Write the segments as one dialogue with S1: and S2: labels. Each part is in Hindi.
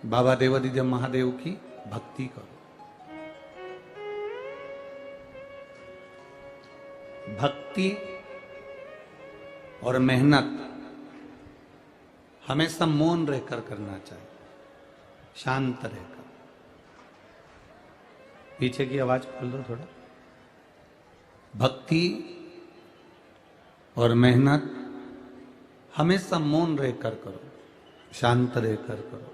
S1: बाबा देवादिदेव महादेव की भक्ति करो। भक्ति और मेहनत हमेशा मौन रहकर करना चाहिए, शांत रहकर। पीछे की आवाज खोल दो थोड़ा। भक्ति और मेहनत हमेशा मौन रहकर करो, शांत रहकर करो।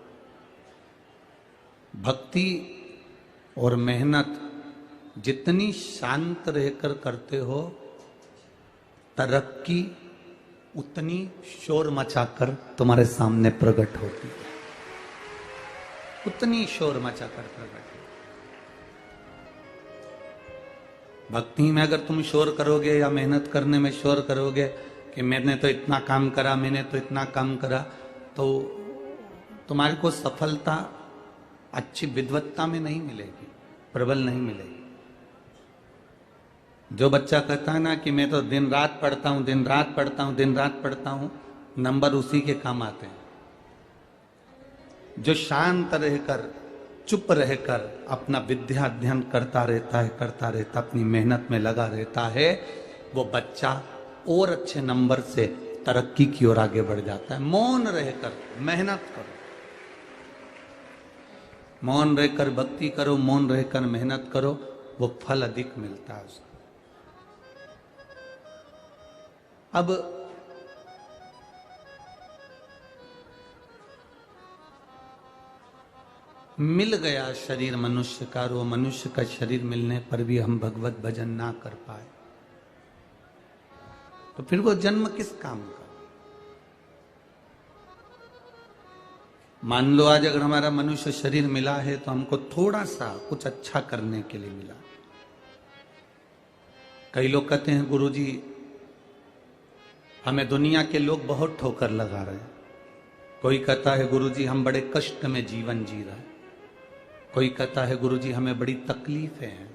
S1: भक्ति और मेहनत जितनी शांत रहकर करते हो, तरक्की उतनी शोर मचाकर तुम्हारे सामने प्रकट होती है, उतनी शोर मचाकर प्रकट होती। भक्ति में अगर तुम शोर करोगे या मेहनत करने में शोर करोगे कि मैंने तो इतना काम करा, मैंने तो इतना काम करा, तो तुम्हारे को सफलता अच्छी विद्वत्ता में नहीं मिलेगी, प्रबल नहीं मिलेगी। जो बच्चा कहता है ना कि मैं तो दिन रात पढ़ता हूं, दिन रात पढ़ता हूं, दिन रात पढ़ता हूं, नंबर उसी के काम आते हैं। जो शांत रहकर, चुप रहकर अपना विद्या अध्ययन करता रहता है, अपनी मेहनत में लगा रहता है, वो बच्चा और अच्छे नंबर से तरक्की की ओर आगे बढ़ जाता है। मौन रहकर मेहनत करो, मौन रहकर भक्ति करो, मौन रहकर मेहनत करो, वो फल अधिक मिलता है उसका। अब मिल गया शरीर मनुष्य का, वो मनुष्य का शरीर मिलने पर भी हम भगवत भजन ना कर पाए, तो फिर वो जन्म किस काम का। मान लो आज अगर हमारा मनुष्य शरीर मिला है तो हमको थोड़ा सा कुछ अच्छा करने के लिए मिला। कई लोग कहते हैं गुरुजी हमें दुनिया के लोग बहुत ठोकर लगा रहे हैं। कोई कहता है गुरुजी हम बड़े कष्ट में जीवन जी रहे हैं। कोई कहता है गुरुजी हमें बड़ी तकलीफें हैं,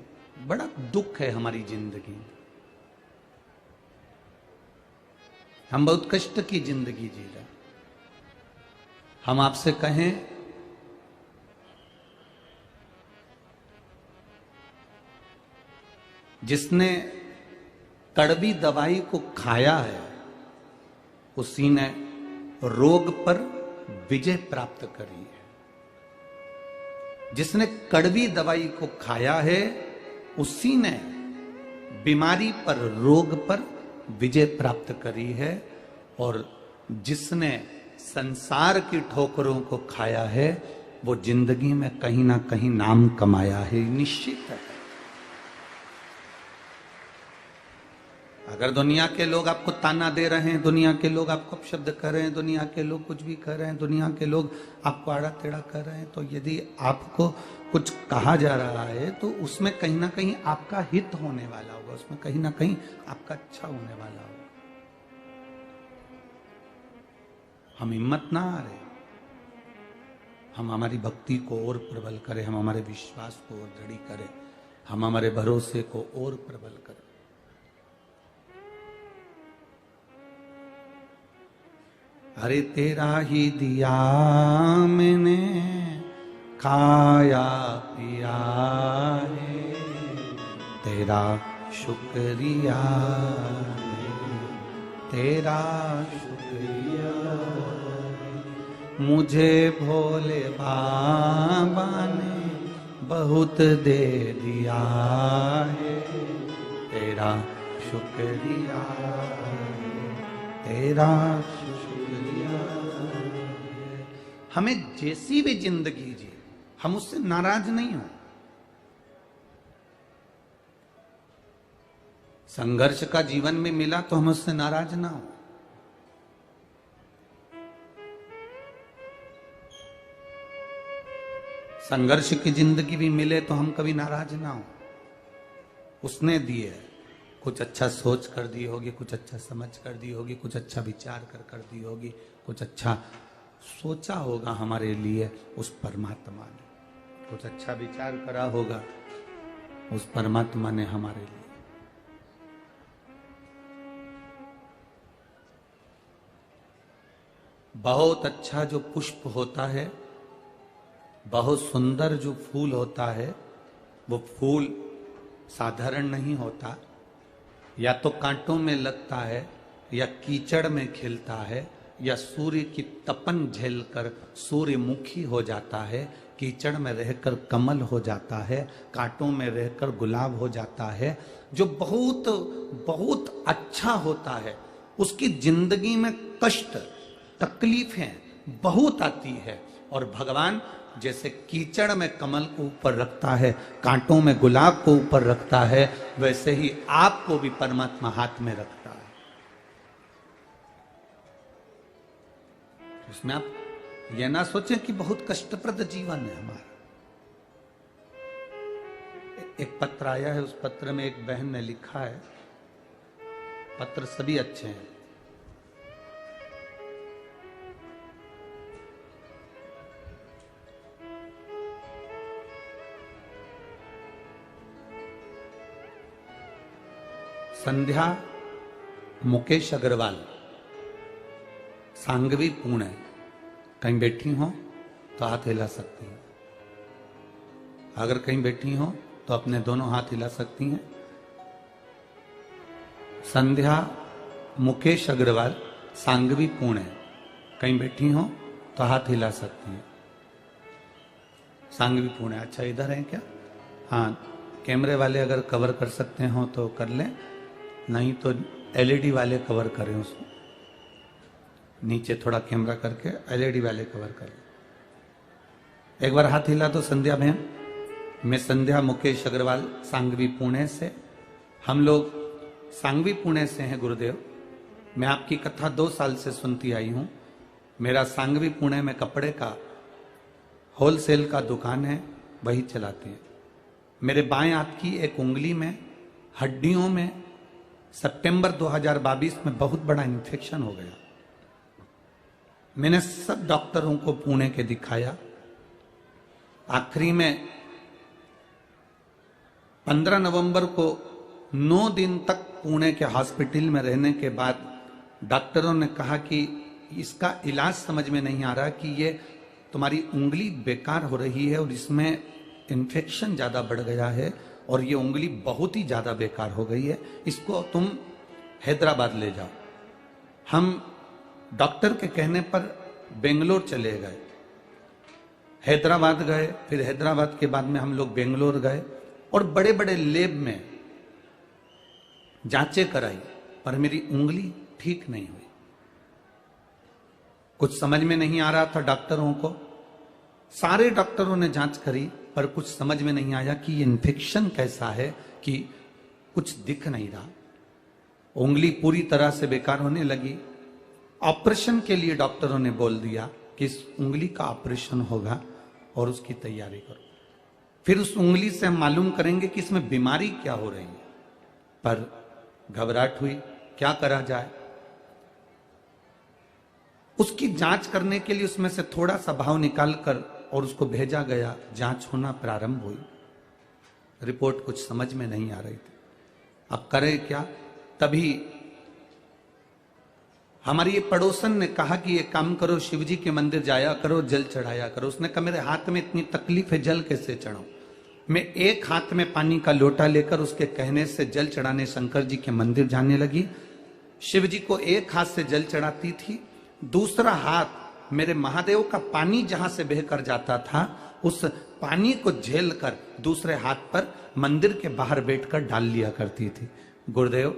S1: बड़ा दुख है हमारी जिंदगी, हम बहुत कष्ट की जिंदगी जी रहे हैं। हम आपसे कहें जिसने कड़वी दवाई को खाया है उसी ने रोग पर विजय प्राप्त करी है। जिसने कड़वी दवाई को खाया है उसी ने बीमारी पर, रोग पर विजय प्राप्त करी है। और जिसने संसार की ठोकरों को खाया है वो जिंदगी में कहीं ना कहीं नाम कमाया है, निश्चित है। अगर दुनिया के लोग आपको ताना दे रहे हैं, दुनिया के लोग आपको अपशब्द कर रहे हैं, दुनिया के लोग कुछ भी कर रहे हैं, दुनिया के लोग आपको आड़ा टेढ़ा कर रहे हैं, तो यदि आपको कुछ कहा जा रहा है तो उसमें कहीं ना कहीं आपका हित होने वाला होगा, उसमें कहीं ना कहीं आपका अच्छा होने वाला होगा। हम हिम्मत ना हारे, हम हमारी भक्ति को और प्रबल करें, हम हमारे विश्वास को और दृढ़ करें, हम हमारे भरोसे को और प्रबल करें। अरे तेरा ही दिया मैंने खाया पिया है, तेरा शुक्रिया है, तेरा शुक्रिया है। मुझे भोले बाबा ने बहुत दे दिया है, तेरा शुक्रिया है, तेरा हमें जैसी भी जिंदगी जी हम उससे नाराज नहीं हो। संघर्ष का जीवन में मिला तो हम उससे नाराज ना हो। संघर्ष की जिंदगी भी मिले तो हम कभी नाराज ना हो। उसने दिए, कुछ अच्छा सोच कर दी होगी, कुछ अच्छा समझ कर दी होगी, कुछ अच्छा विचार कर दी होगी, कुछ अच्छा सोचा होगा हमारे लिए उस परमात्मा ने, कुछ अच्छा विचार करा होगा उस परमात्मा ने हमारे लिए। बहुत अच्छा जो पुष्प होता है बहुत सुंदर जो फूल होता है वो फूल साधारण नहीं होता, या तो कांटों में लगता है, या कीचड़ में खिलता है, या सूर्य की तपन झेलकर सूर्यमुखी हो जाता है, कीचड़ में रहकर कमल हो जाता है, कांटों में रहकर गुलाब हो जाता है। जो बहुत बहुत अच्छा होता है उसकी जिंदगी में कष्ट तकलीफें बहुत आती है, और भगवान जैसे कीचड़ में कमल को ऊपर रखता है, कांटों में गुलाब को ऊपर रखता है, वैसे ही आपको भी परमात्मा हाथ में रखता है। इसमें आप यह ना सोचें कि बहुत कष्टप्रद जीवन है हमारा। एक पत्र आया है, उस पत्र में एक बहन ने लिखा है, पत्र सभी अच्छे हैं, संध्या मुकेश अग्रवाल, सांगवी पुणे, कहीं बैठी हो तो हाथ हिला सकती हैं। अगर कहीं बैठी हो तो अपने दोनों हाथ हिला सकती हैं। संध्या मुकेश अग्रवाल, सांगवी पुणे, कहीं बैठी हो तो हाथ हिला सकती हैं। सांगवी पुणे, अच्छा इधर है क्या? हाँ, कैमरे वाले अगर कवर कर सकते हो तो कर लें, नहीं तो एलईडी वाले कवर करें उसको, नीचे थोड़ा कैमरा करके एलईडी वाले कवर करें। एक बार हाथ हिला तो संध्या बहन। मैं संध्या मुकेश अग्रवाल, सांगवी पुणे से। हम लोग सांगवी पुणे से हैं गुरुदेव। मैं आपकी कथा 2 साल से सुनती आई हूं। मेरा सांगवी पुणे में कपड़े का होलसेल का दुकान है, वही चलाते हैं। मेरे बाएं हाथ की एक उंगली में हड्डियों में सितंबर 2022 में बहुत बड़ा इन्फेक्शन हो गया। मैंने सब डॉक्टरों को पुणे के दिखाया। आखिरी में 15 नवंबर को 9 दिन तक पुणे के हॉस्पिटल में रहने के बाद डॉक्टरों ने कहा कि इसका इलाज समझ में नहीं आ रहा कि ये तुम्हारी उंगली बेकार हो रही है और इसमें इन्फेक्शन ज्यादा बढ़ गया है और ये उंगली बहुत ही ज्यादा बेकार हो गई है, इसको तुम हैदराबाद ले जाओ। हम डॉक्टर के कहने पर बेंगलोर चले गए, हैदराबाद गए, फिर हैदराबाद के बाद में हम लोग बेंगलोर गए और बड़े बड़े लैब में जांचें कराई, पर मेरी उंगली ठीक नहीं हुई। कुछ समझ में नहीं आ रहा था डॉक्टरों को। सारे डॉक्टरों ने जांच करी पर कुछ समझ में नहीं आया कि ये इन्फेक्शन कैसा है कि कुछ दिख नहीं रहा। उंगली पूरी तरह से बेकार होने लगी। ऑपरेशन के लिए डॉक्टरों ने बोल दिया कि इस उंगली का ऑपरेशन होगा और उसकी तैयारी करो। फिर उस उंगली से हम मालूम करेंगे कि इसमें बीमारी क्या हो रही है। पर घबराहट हुई, क्या करा जाए। उसकी जांच करने के लिए उसमें से थोड़ा सा भाव निकाल कर और उसको भेजा गया। जांच होना प्रारंभ हुई। रिपोर्ट कुछ समझ में नहीं आ रही थी। अब करे क्या? तभी हमारी ये पड़ोसन ने कहा कि ये काम करो, शिव जी के मंदिर जाया करो, जल चढ़ाया करो। उसने कहा मेरे हाथ में इतनी तकलीफ है, जल कैसे चढ़ाऊं? मैं एक हाथ में पानी का लोटा लेकर उसके कहने से जल चढ़ाने शंकर जी के मंदिर जाने लगी। शिव जी को एक हाथ से जल चढ़ाती थी, दूसरा हाथ मेरे महादेव का पानी जहां से बहकर जाता था उस पानी को झेल कर दूसरे हाथ पर मंदिर के बाहर बैठकर डाल लिया करती थी। गुरुदेव,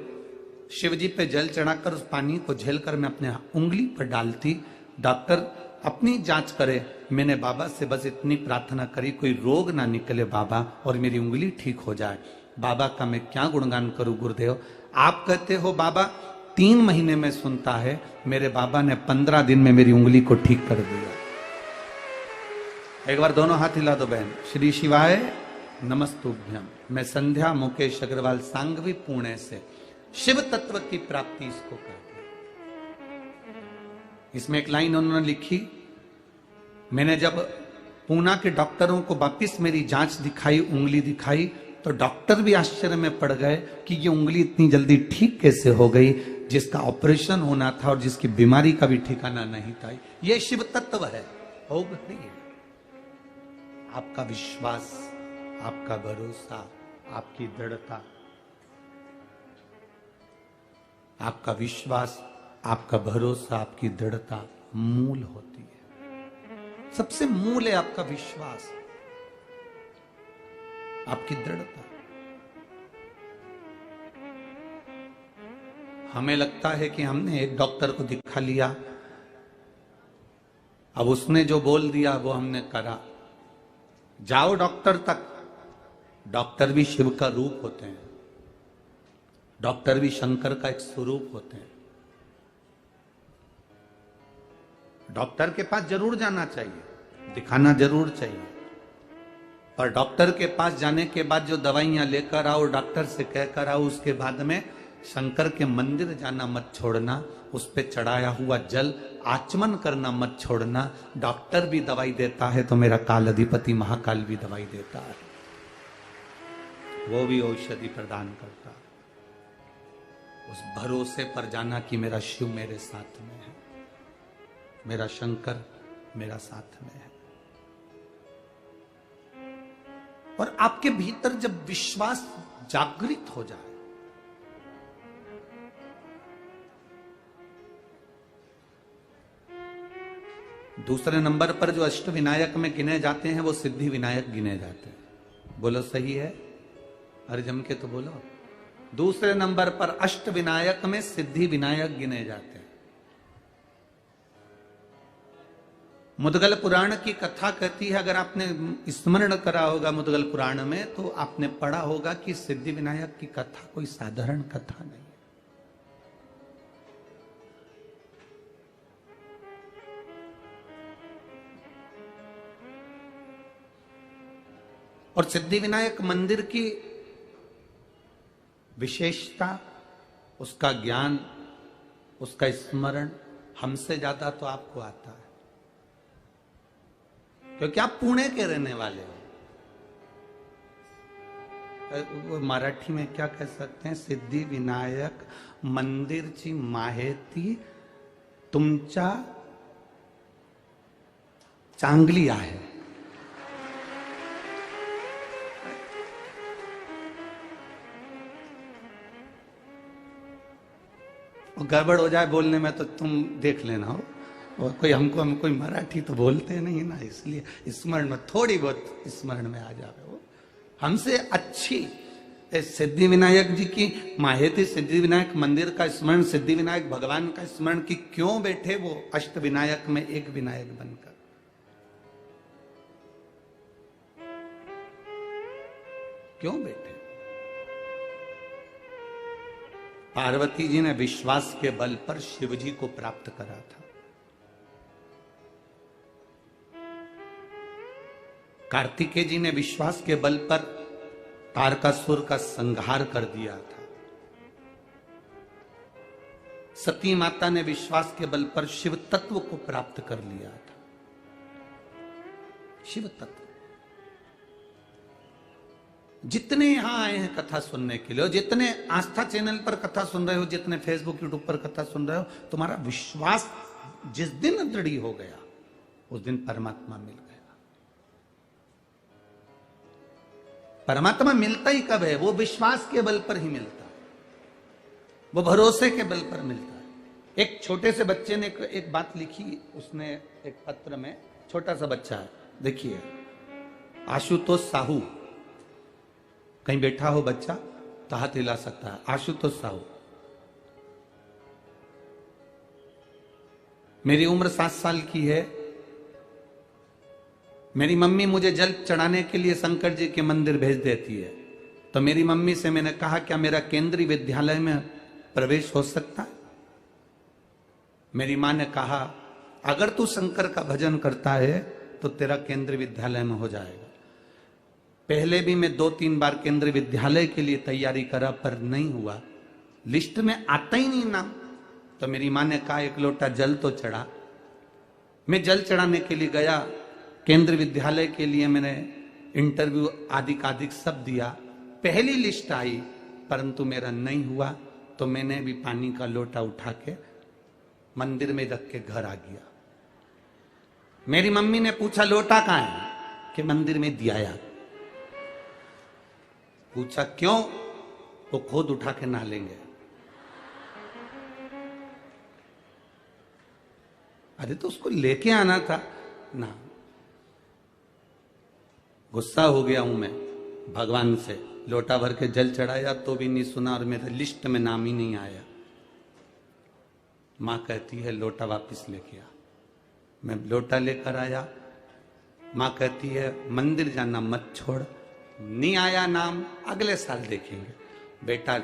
S1: शिव जी पे जल चढ़ाकर उस पानी को झेलकर मैं अपने उंगली पर डालती। डॉक्टर अपनी जांच करे, मैंने बाबा से बस इतनी प्रार्थना करी कोई रोग ना निकले बाबा और मेरी उंगली ठीक हो जाए। बाबा का मैं क्या गुणगान करूं गुरुदेव। आप कहते हो बाबा 3 महीने में सुनता है, मेरे बाबा ने 15 दिन में मेरी उंगली को ठीक कर दिया। एक बार दोनों हाथ हिला दो बहन। श्री शिवाय नमस्तुभ्यम। मैं संध्या मुकेश अग्रवाल, सांगवी पुणे से। शिव तत्व की प्राप्ति इसको कहते हैं। इसमें एक लाइन उन्होंने लिखी, मैंने जब पूना के डॉक्टरों को वापिस मेरी जांच दिखाई, उंगली दिखाई, तो डॉक्टर भी आश्चर्य में पड़ गए कि ये उंगली इतनी जल्दी ठीक कैसे हो गई, जिसका ऑपरेशन होना था और जिसकी बीमारी का भी ठिकाना नहीं था। ये शिव तत्व है, होगा नहीं है। आपका विश्वास, आपका भरोसा, आपकी दृढ़ता, आपका विश्वास, आपका भरोसा, आपकी दृढ़ता मूल होती है। सबसे मूल है आपका विश्वास, आपकी दृढ़ता। हमें लगता है कि हमने एक डॉक्टर को दिखा लिया, अब उसने जो बोल दिया वो हमने करा। जाओ डॉक्टर तक, डॉक्टर भी शिव का रूप होते हैं, डॉक्टर भी शंकर का एक स्वरूप होते हैं। डॉक्टर के पास जरूर जाना चाहिए, दिखाना जरूर चाहिए, पर डॉक्टर के पास जाने के बाद जो दवाइयां लेकर आओ, डॉक्टर से कहकर आओ, उसके बाद में शंकर के मंदिर जाना मत छोड़ना, उस पे चढ़ाया हुआ जल आचमन करना मत छोड़ना। डॉक्टर भी दवाई देता है तो मेरा काल अधिपति महाकाल भी दवाई देता है, वो भी औषधि प्रदान करता है। उस भरोसे पर जाना कि मेरा शिव मेरे साथ में है, मेरा शंकर मेरा साथ में है। और आपके भीतर जब विश्वास जागृत हो जाए, दूसरे नंबर पर जो अष्ट विनायक में गिने जाते हैं वो सिद्धि विनायक गिने जाते हैं। बोलो सही है? अरे जम के तो बोलो। दूसरे नंबर पर अष्ट विनायक में सिद्धि विनायक गिने जाते हैं। मुद्गल पुराण की कथा कहती है, अगर आपने स्मरण करा होगा मुद्गल पुराण में, तो आपने पढ़ा होगा कि सिद्धि विनायक की कथा कोई साधारण कथा नहीं। और सिद्धि विनायक मंदिर की विशेषता, उसका ज्ञान, उसका स्मरण हमसे ज्यादा तो आपको आता है, क्योंकि आप पुणे के रहने वाले हो। वो मराठी में क्या कह सकते हैं? सिद्धि विनायक मंदिरची माहिती तुमच्या चांगली आहे। गड़बड़ हो जाए बोलने में तो तुम देख लेना हो, और कोई हम कोई मराठी तो बोलते नहीं ना, इसलिए स्मरण में थोड़ी बहुत स्मरण में आ जावे। वो हमसे अच्छी सिद्धि विनायक जी की माहिती, सिद्धि विनायक मंदिर का स्मरण, सिद्धि विनायक भगवान का स्मरण कि क्यों बैठे वो अष्ट विनायक में एक विनायक बनकर। क्यों बैठे? पार्वती जी ने विश्वास के बल पर शिव जी को प्राप्त करा था। कार्तिकेय जी ने विश्वास के बल पर तारकासुर का संहार कर दिया था। सती माता ने विश्वास के बल पर शिव तत्व को प्राप्त कर लिया था। शिव तत्व। जितने यहां आए हैं कथा सुनने के लिए, जितने आस्था चैनल पर कथा सुन रहे हो, जितने फेसबुक यूट्यूब पर कथा सुन रहे हो, तुम्हारा विश्वास जिस दिन दृढ़ हो गया उस दिन परमात्मा मिल गया। परमात्मा मिलता ही कब है? वो विश्वास के बल पर ही मिलता है, वो भरोसे के बल पर मिलता है। एक छोटे से बच्चे ने एक बात लिखी, उसने एक पत्र में, छोटा सा बच्चा है, देखिए, आशुतोष साहू, कहीं बैठा हो बच्चा तो हाथ हिला सकता है। आशुतोष साहू, मेरी उम्र 7 साल की है, मेरी मम्मी मुझे जल चढ़ाने के लिए शंकर जी के मंदिर भेज देती है, तो मेरी मम्मी से मैंने कहा क्या मेरा केंद्रीय विद्यालय में प्रवेश हो सकता है? मेरी मां ने कहा अगर तू शंकर का भजन करता है तो तेरा केंद्रीय विद्यालय में हो जाएगा। पहले भी मैं 2-3 बार केंद्रीय विद्यालय के लिए तैयारी करा पर नहीं हुआ, लिस्ट में आता ही नहीं नाम। तो मेरी मां ने कहा एक लोटा जल तो चढ़ा। मैं जल चढ़ाने के लिए गया, केंद्रीय विद्यालय के लिए मैंने इंटरव्यू आदि सब दिया, पहली लिस्ट आई, परंतु मेरा नहीं हुआ। तो मैंने भी पानी का लोटा उठा के मंदिर में रख के घर आ गया। मेरी मम्मी ने पूछा लोटा कहाँ है? कि मंदिर में दियाया। पूछा क्यों? वो खुद उठा के नहा लेंगे। अरे तो उसको लेके आना था ना। गुस्सा हो गया हूं मैं भगवान से, लोटा भर के जल चढ़ाया तो भी नहीं सुना और मेरे लिस्ट में नाम ही नहीं आया। मां कहती है लोटा वापस लेके आ। मैं लोटा लेकर आया। मां कहती है मंदिर जाना मत छोड़, नहीं आया नाम अगले साल देखेंगे। बेटा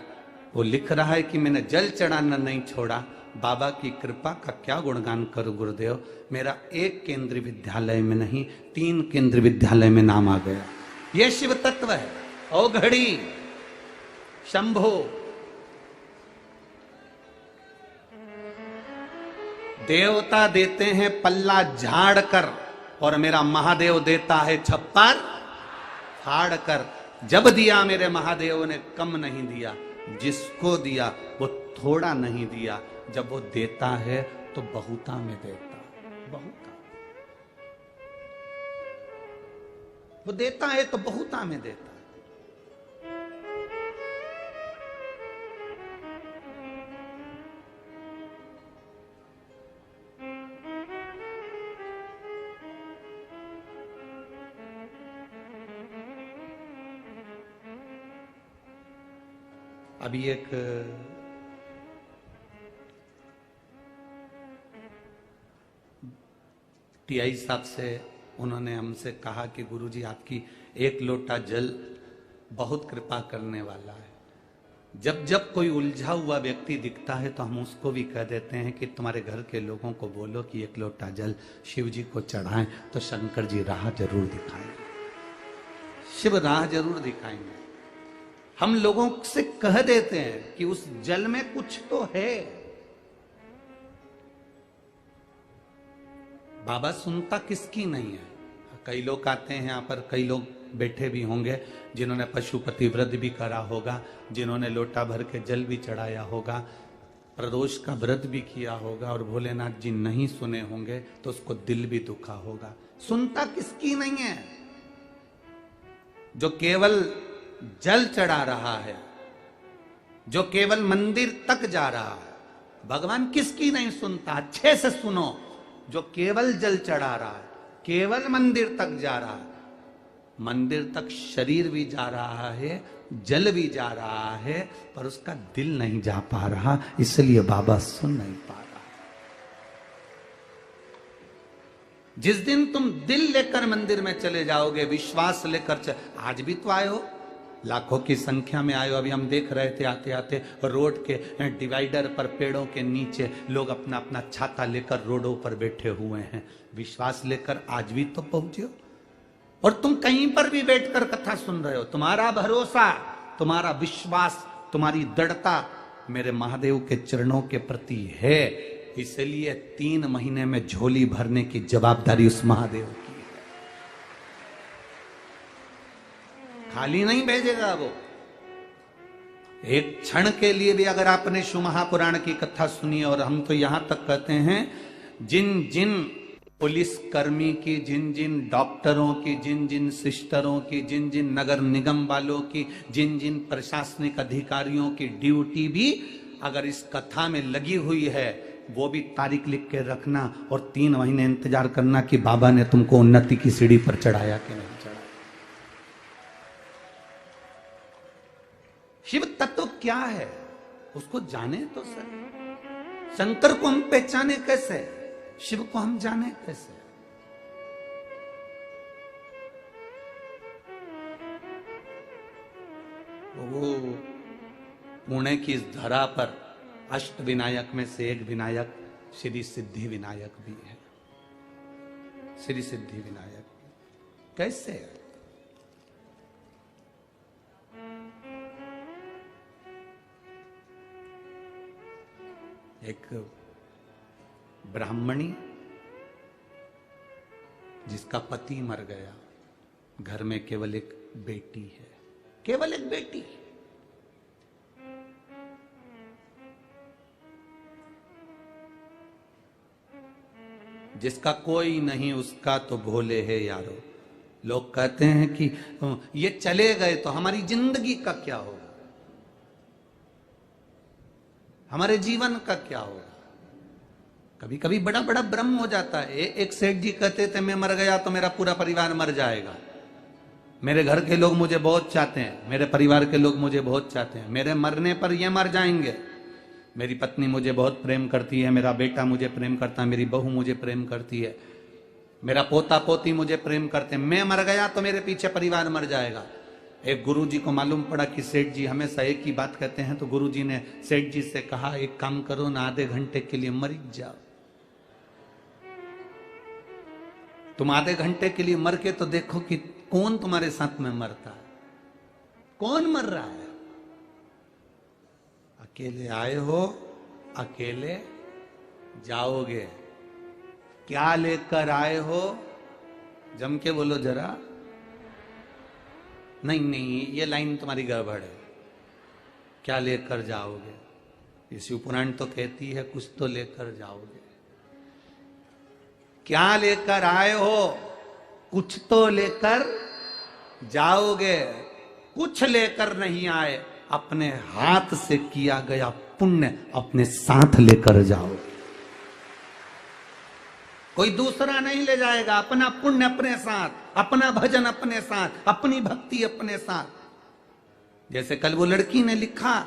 S1: वो लिख रहा है कि मैंने जल चढ़ाना नहीं छोड़ा, बाबा की कृपा का क्या गुणगान करूं गुरुदेव। मेरा एक केंद्रीय विद्यालय में नहीं 3 केंद्रीय विद्यालय में नाम आ गया। यह शिव तत्व है। ओ घड़ी शंभो, देवता देते हैं पल्ला झाड़ कर और मेरा महादेव देता है छप्पर फाड़ कर। जब दिया मेरे महादेव ने कम नहीं दिया, जिसको दिया वो थोड़ा नहीं दिया। जब वो देता है तो बहुता में देता, बहुता। वो देता है तो बहुता में देता। अभी एक टीआई साहब से उन्होंने हमसे कहा कि गुरुजी आपकी एक लोटा जल बहुत कृपा करने वाला है। जब जब कोई उलझा हुआ व्यक्ति दिखता है तो हम उसको भी कह देते हैं कि तुम्हारे घर के लोगों को बोलो कि एक लोटा जल शिव जी को चढ़ाएं, तो शंकर जी राह जरूर दिखाएंगे, शिव राह जरूर दिखाएंगे। हम लोगों से कह देते हैं कि उस जल में कुछ तो है। बाबा सुनता किसकी नहीं है। कई लोग आते हैं यहाँ पर, कई लोग बैठे भी होंगे जिन्होंने पशुपति व्रत भी करा होगा, जिन्होंने लोटा भर के जल भी चढ़ाया होगा, प्रदोष का व्रत भी किया होगा, और भोलेनाथ जी नहीं सुने होंगे तो उसको दिल भी दुखा होगा। सुनता किसकी नहीं है? जो केवल जल चढ़ा रहा है, जो केवल मंदिर तक जा रहा है। भगवान किसकी नहीं सुनता? अच्छे से सुनो। जो केवल जल चढ़ा रहा है, केवल मंदिर तक जा रहा है, मंदिर तक शरीर भी जा रहा है, जल भी जा रहा है, पर उसका दिल नहीं जा पा रहा, इसलिए बाबा सुन नहीं पा रहा। जिस दिन तुम दिल लेकर मंदिर में चले जाओगे, विश्वास लेकर आज भी तो आए हो, लाखों की संख्या में आए हो। अभी हम देख रहे थे आते आते रोड के डिवाइडर पर पेड़ों के नीचे लोग अपना अपना छाता लेकर रोडों पर बैठे हुए हैं। विश्वास लेकर आज भी तो पहुंचे हो। और तुम कहीं पर भी बैठकर कथा सुन रहे हो। तुम्हारा भरोसा, तुम्हारा विश्वास, तुम्हारी दृढ़ता मेरे महादेव के चरणों के प्रति है, इसलिए 3 महीने में झोली भरने की जवाबदारी उस महादेव की। खाली नहीं भेजेगा वो। एक क्षण के लिए भी अगर आपने शिव महापुराण की कथा सुनी, और हम तो यहां तक कहते हैं जिन जिन पुलिस कर्मी की, जिन जिन डॉक्टरों की, जिन जिन सिस्टरों की, जिन जिन नगर निगम वालों की, जिन जिन प्रशासनिक अधिकारियों की ड्यूटी भी अगर इस कथा में लगी हुई है, वो भी तारीख लिख के रखना और 3 महीने इंतजार करना कि बाबा ने तुमको उन्नति की सीढ़ी पर चढ़ाया कि नहीं चढ़ाया। शिव तत्व क्या है उसको जाने तो सर। शंकर को हम पहचाने कैसे, शिव को हम जाने कैसे? वो पुणे की इस धरा पर अष्ट विनायक में से एक विनायक श्री सिद्धि विनायक भी है। श्री सिद्धि विनायक कैसे है? एक ब्राह्मणी जिसका पति मर गया, घर में केवल एक बेटी है, केवल एक बेटी। जिसका कोई नहीं उसका तो भोले है यारो, लोग कहते हैं कि ये चले गए तो हमारी जिंदगी का क्या होगा, हमारे जीवन का क्या होगा। कभी कभी बड़ा बड़ा भ्रम हो जाता है। एक सेठ जी कहते थे मैं मर गया तो मेरा पूरा परिवार मर जाएगा, मेरे घर के लोग मुझे बहुत चाहते हैं, मेरे परिवार के लोग मुझे बहुत चाहते हैं, मेरे मरने पर ये मर जाएंगे। मेरी पत्नी मुझे बहुत प्रेम करती है, मेरा बेटा मुझे प्रेम करता है, मेरी बहू मुझे प्रेम करती है, मेरा पोता पोती मुझे प्रेम करते हैं, मैं मर गया तो मेरे पीछे परिवार मर जाएगा। एक गुरुजी को मालूम पड़ा कि सेठ जी हमेशा एक ही बात कहते हैं, तो गुरुजी ने सेठ जी से कहा एक काम करो ना, आधे घंटे के लिए मर जाओ। तुम आधे घंटे के लिए मर के तो देखो कि कौन तुम्हारे साथ में मरता है, कौन मर रहा है। अकेले आए हो, अकेले जाओगे। क्या लेकर आए हो, जम के बोलो जरा। नहीं नहीं, ये लाइन तुम्हारी गड़बड़ है। क्या लेकर जाओगे, ये शिव पुराण तो कहती है कुछ तो लेकर जाओगे। क्या लेकर आए हो, कुछ तो लेकर जाओगे। कुछ लेकर नहीं आए, अपने हाथ से किया गया पुण्य अपने साथ लेकर जाओ। कोई दूसरा नहीं ले जाएगा, अपना पुण्य अपने साथ, अपना भजन अपने साथ, अपनी भक्ति अपने साथ। जैसे कल वो लड़की ने लिखा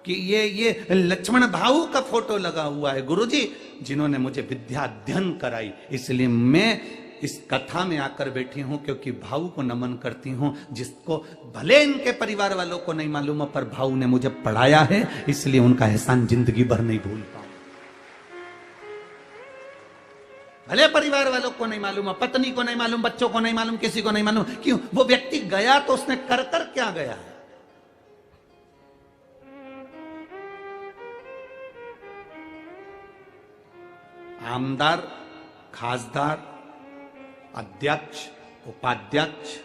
S1: कि ये लक्ष्मण भाऊ का फोटो लगा हुआ है गुरुजी, जिन्होंने मुझे विद्या अध्ययन कराई, इसलिए मैं इस कथा में आकर बैठी हूं, क्योंकि भाऊ को नमन करती हूं, जिसको भले इनके परिवार वालों को नहीं मालूम पर भाऊ ने मुझे पढ़ाया है, इसलिए उनका एहसान जिंदगी भर नहीं भूल पाऊं। भले परिवार वालों को नहीं मालूम, पत्नी को नहीं मालूम, बच्चों को नहीं मालूम, किसी को नहीं मालूम। क्यों? वो व्यक्ति गया तो उसने कर कर क्या गया है। आमदार, खासदार, अध्यक्ष, उपाध्यक्ष,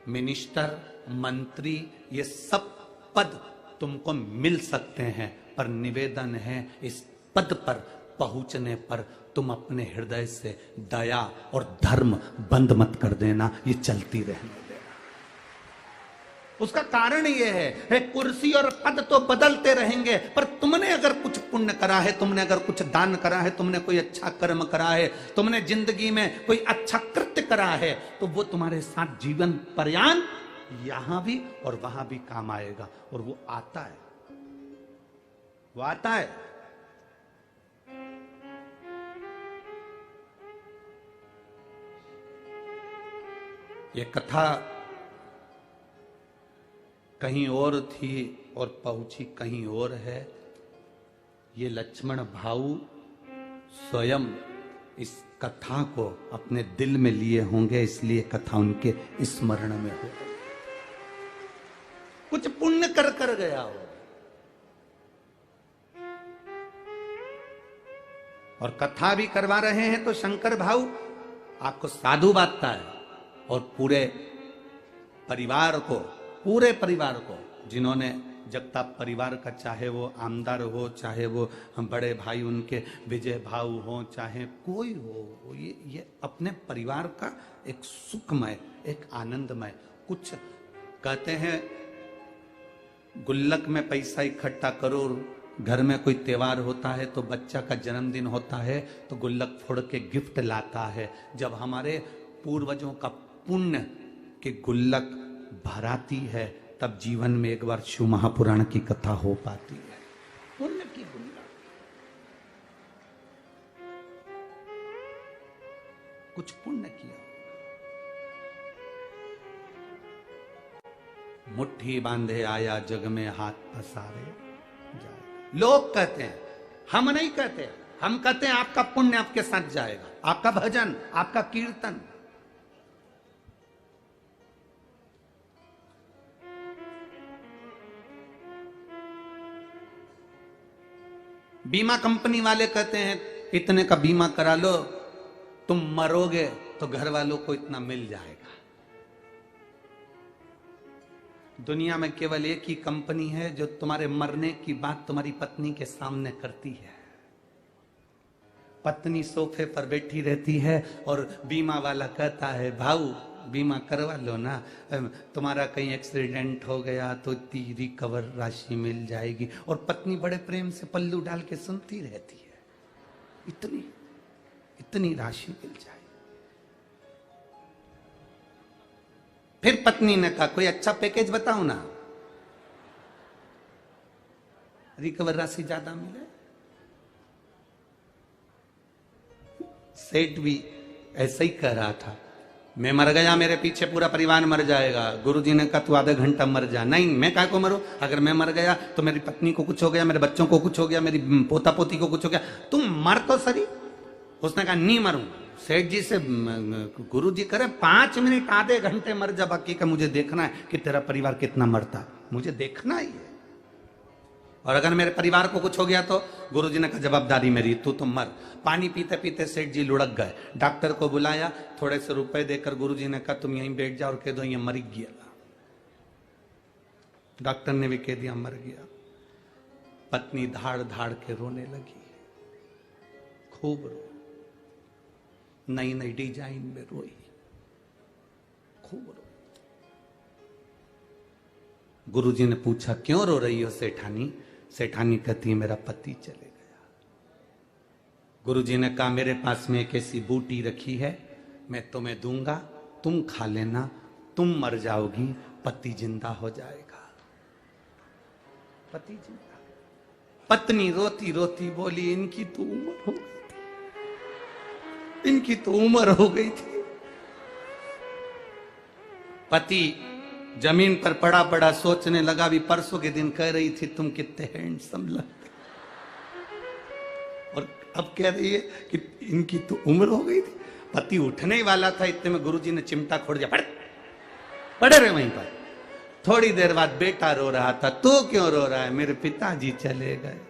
S1: मिनिस्टर, मंत्री, ये सब पद तुमको मिल सकते हैं, पर निवेदन है इस पद पर पहुंचने पर तुम अपने हृदय से दया और धर्म बंद मत कर देना, ये चलती रहने देना। उसका कारण ये है कुर्सी और पद तो बदलते रहेंगे, पर तुमने अगर कुछ पुण्य करा है, तुमने अगर कुछ दान करा है, तुमने कोई अच्छा कर्म करा है, तुमने जिंदगी में कोई अच्छा कृत्य करा है, तो वो तुम्हारे साथ जीवन पर्यंत यहां भी और वहां भी काम आएगा। और वो आता है, वो आता है। ये कथा कहीं और थी और पहुंची कहीं और है। ये लक्ष्मण भाऊ स्वयं इस कथा को अपने दिल में लिए होंगे, इसलिए कथा उनके स्मरण में हो। कुछ पुण्य कर कर गया हो। और कथा भी करवा रहे हैं तो शंकर भाऊ आपको साधु बांटता है, और पूरे परिवार को जिन्होंने जगताप परिवार का, चाहे वो आमदार हो, चाहे वो बड़े भाई उनके विजय भाऊ हो, चाहे कोई हो, ये अपने परिवार का एक सुखमय, एक आनंदमय। कुछ कहते हैं गुल्लक में पैसा इकट्ठा करो, घर में कोई त्योहार होता है तो बच्चा का जन्मदिन होता है तो गुल्लक फोड़ के गिफ्ट लाता है। जब हमारे पूर्वजों का पुण्य के गुल्लक भराती है, तब जीवन में एक बार शिव महापुराण की कथा हो पाती है। पुण्य की गुल्लक, कुछ पुण्य किया, मुट्ठी बांधे आया जग में हाथ पसारे जाए। लोग कहते हैं, हम नहीं कहते। हम कहते हैं आपका पुण्य आपके साथ जाएगा, आपका भजन, आपका कीर्तन। बीमा कंपनी वाले कहते हैं इतने का बीमा करा लो, तुम मरोगे तो घर वालों को इतना मिल जाएगा। दुनिया में केवल एक ही कंपनी है जो तुम्हारे मरने की बात तुम्हारी पत्नी के सामने करती है। पत्नी सोफे पर बैठी रहती है और बीमा वाला कहता है भाऊ बीमा करवा लो ना, तुम्हारा कहीं एक्सीडेंट हो गया तो इतनी रिकवर राशि मिल जाएगी। और पत्नी बड़े प्रेम से पल्लू डाल के सुनती रहती है, इतनी इतनी राशि मिल जाए। फिर पत्नी ने कहा कोई अच्छा पैकेज बताओ ना, रिकवर राशि ज्यादा मिले। सेठ भी ऐसा ही कह रहा था, मैं मर गया मेरे पीछे पूरा परिवार मर जाएगा। गुरुजी ने कहा तू आधा घंटा मर जा। नहीं, मैं काय को मरूं, अगर मैं मर गया तो मेरी पत्नी को कुछ हो गया, मेरे बच्चों को कुछ हो गया, मेरी पोता पोती को कुछ हो गया, तुम मर तो सही। उसने कहा नहीं मरूं। सेठ जी से गुरुजी करे 5 मिनट आधे घंटे मर जा, बाकी का मुझे देखना है कि तेरा परिवार कितना मरता, मुझे देखना ही है। और अगर मेरे परिवार को कुछ हो गया तो गुरुजी ने कहा जवाबदारी मेरी, तू तो मर। पानी पीते पीते सेठ जी लुढ़क गए। डॉक्टर को बुलाया, थोड़े से रुपए देकर गुरुजी ने कहा तुम यहीं बैठ जाओ और कह दो ये मर गया। डॉक्टर ने भी कह दिया मर गया। पत्नी धाड़ धाड़ के रोने लगी, खूब रो, नई नई डिजाइन में रोई, खूब रो। गुरुजी ने पूछा क्यों रो रही हो सेठानी? सेठानी कहती है मेरा पति चले गया। गुरुजी ने कहा मेरे पास में एक ऐसी बूटी रखी है, मैं तुम्हें दूंगा, तुम खा लेना, तुम मर जाओगी, पति जिंदा हो जाएगा। पति जिंदा। पत्नी रोती रोती बोली इनकी तो उम्र हो गई थी, इनकी तो उम्र हो गई थी। पति जमीन पर पड़ा पड़ा सोचने लगा, भी परसों के दिन कह रही थी तुम कितने हैंडसम लगते, और अब कह रही है कि इनकी तो उम्र हो गई थी। पति उठने ही वाला था, इतने में गुरुजी ने चिमटा खोड़ दिया, पड़े रहे वहीं पर। थोड़ी देर बाद बेटा रो रहा था, तू क्यों रो रहा है? मेरे पिताजी चले गए,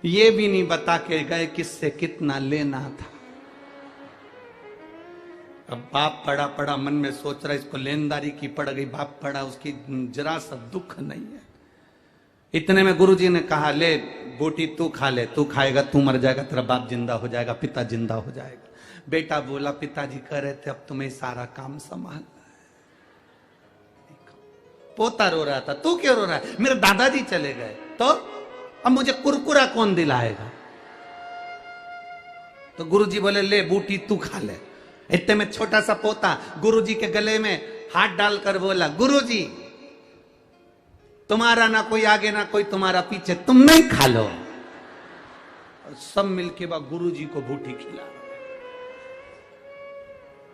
S1: ये भी नहीं बता के गए किससे कितना लेना था। अब बाप पड़ा पड़ा मन में सोच रहा इसको लेनदारी की पड़ गई, बाप पड़ा उसकी जरा सा दुख नहीं है। इतने में गुरुजी ने कहा ले बूटी तू खा ले, तू खाएगा तू मर जाएगा, तेरा बाप जिंदा हो जाएगा, पिता जिंदा हो जाएगा। बेटा बोला पिताजी कह रहे थे अब तुम्हें सारा काम संभालना है। पोता रो रहा था, तू क्यों रो रहा है? मेरे दादाजी चले गए, तो अब मुझे कुरकुरा कौन दिलाएगा? तो गुरुजी बोले ले बूटी तू खा ले। इतने में छोटा सा पोता गुरुजी के गले में हाथ डालकर बोला गुरुजी तुम्हारा ना कोई आगे ना कोई तुम्हारा पीछे, तुम नहीं खा लो। और सब मिलके बाद गुरुजी को बूटी खिला।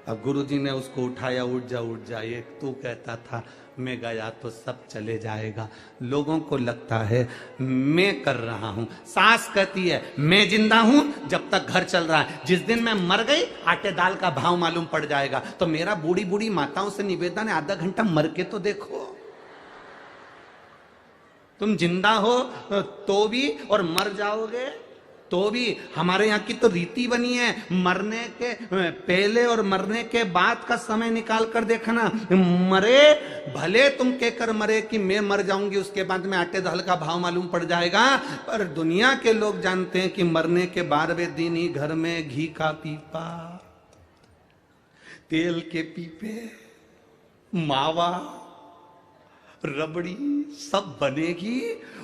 S1: अब गुरुजी ने उसको उठाया, उठ जा उठ जा। ये तू कहता था मैं गया तो सब चले जाएगा, लोगों को लगता है मैं कर रहा हूं। सास कहती है मैं जिंदा हूं जब तक घर चल रहा है, जिस दिन मैं मर गई आटे दाल का भाव मालूम पड़ जाएगा। तो मेरा बूढ़ी बूढ़ी माताओं से निवेदन है आधा घंटा मर के तो देखो। तुम जिंदा हो तो भी और मर जाओगे तो भी। हमारे यहाँ की तो रीति बनी है, मरने के पहले और मरने के बाद का समय निकाल कर देखना। मरे भले तुम कहकर मरे कि मैं मर जाऊंगी, उसके बाद में आटे दाल का भाव मालूम पड़ जाएगा, पर दुनिया के लोग जानते हैं कि मरने के 12वें दिन ही घर में घी का पीपा, तेल के पीपे, मावा, रबड़ी सब बनेगी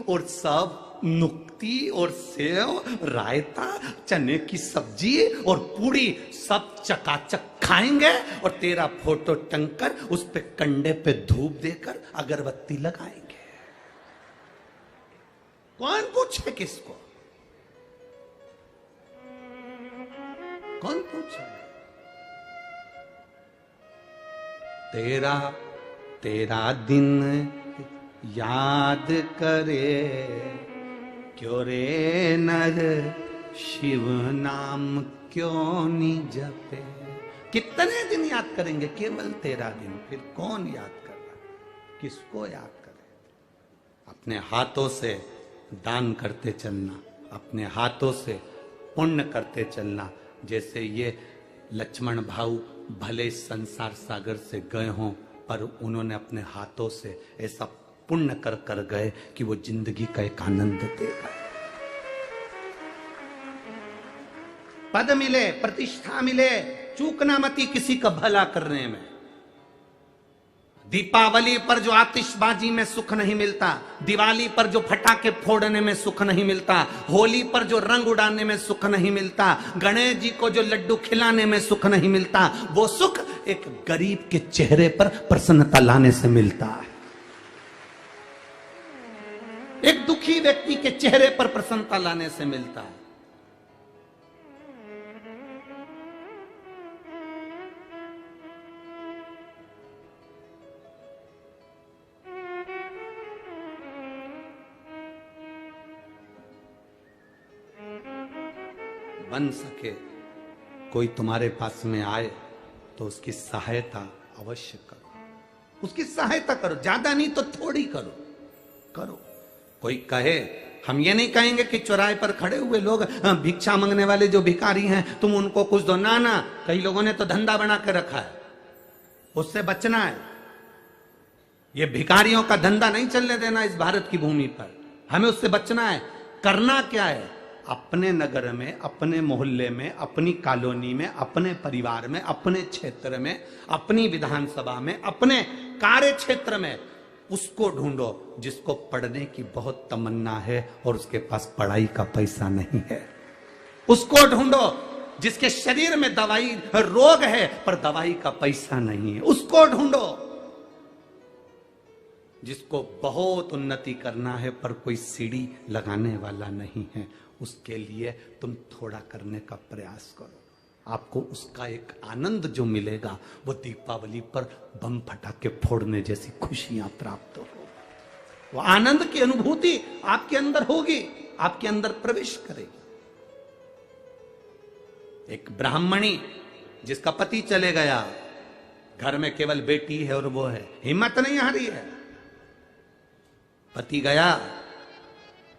S1: और सब नुक्ती और सेव, रायता, चने की सब्जी और पूड़ी सब चकाचक खाएंगे और तेरा फोटो टंगकर उस पे कंडे पे धूप देकर अगरबत्ती लगाएंगे। कौन पूछे किसको? कौन पूछे? तेरा दिन याद करे क्यों रे नर, शिव नाम क्यों नहीं जपे। कितने दिन याद करेंगे? केवल 13 दिन। फिर कौन याद कर रहा? किसको याद करे? अपने हाथों से दान करते चलना, अपने हाथों से पुण्य करते चलना। जैसे ये लक्ष्मण भाऊ भले संसार सागर से गए हों, पर उन्होंने अपने हाथों से ऐसा पुण्य कर कर गए कि वो जिंदगी का एक आनंद दे गए। पद मिले, प्रतिष्ठा मिले, चूकना मती किसी का भला करने में। दीपावली पर जो आतिशबाजी में सुख नहीं मिलता, दिवाली पर जो फटाके फोड़ने में सुख नहीं मिलता, होली पर जो रंग उड़ाने में सुख नहीं मिलता, गणेश जी को जो लड्डू खिलाने में सुख नहीं मिलता, वो सुख एक गरीब के चेहरे पर प्रसन्नता लाने से मिलता है। एक दुखी व्यक्ति के चेहरे पर प्रसन्नता लाने से मिलता है। बन सके कोई तुम्हारे पास में आए तो उसकी सहायता अवश्य करो, उसकी सहायता करो, ज्यादा नहीं तो थोड़ी करो, करो। कोई कहे, हम ये नहीं कहेंगे कि चौराहे पर खड़े हुए लोग भिक्षा मांगने वाले जो भिखारी हैं तुम उनको कुछ दो, ना ना। कई लोगों ने तो धंधा बना के रखा है, उससे बचना है। ये भिखारियों का धंधा नहीं चलने देना इस भारत की भूमि पर, हमें उससे बचना है। करना क्या है? अपने नगर में, अपने मोहल्ले में, अपनी कॉलोनी में, अपने परिवार में, अपने क्षेत्र में, अपनी विधानसभा में, अपने कार्य क्षेत्र में उसको ढूंढो जिसको पढ़ने की बहुत तमन्ना है और उसके पास पढ़ाई का पैसा नहीं है। उसको ढूंढो जिसके शरीर में दवाई रोग है पर दवाई का पैसा नहीं है। उसको ढूंढो जिसको बहुत उन्नति करना है पर कोई सीढ़ी लगाने वाला नहीं है। उसके लिए तुम थोड़ा करने का प्रयास करो, आपको उसका एक आनंद जो मिलेगा वो दीपावली पर बम फटाके फोड़ने जैसी खुशियां प्राप्त हो। वो आनंद की अनुभूति आपके अंदर होगी, आपके अंदर प्रवेश करेगी। एक ब्राह्मणी जिसका पति चले गया, घर में केवल बेटी है और वो है, हिम्मत नहीं हारी है। पति गया,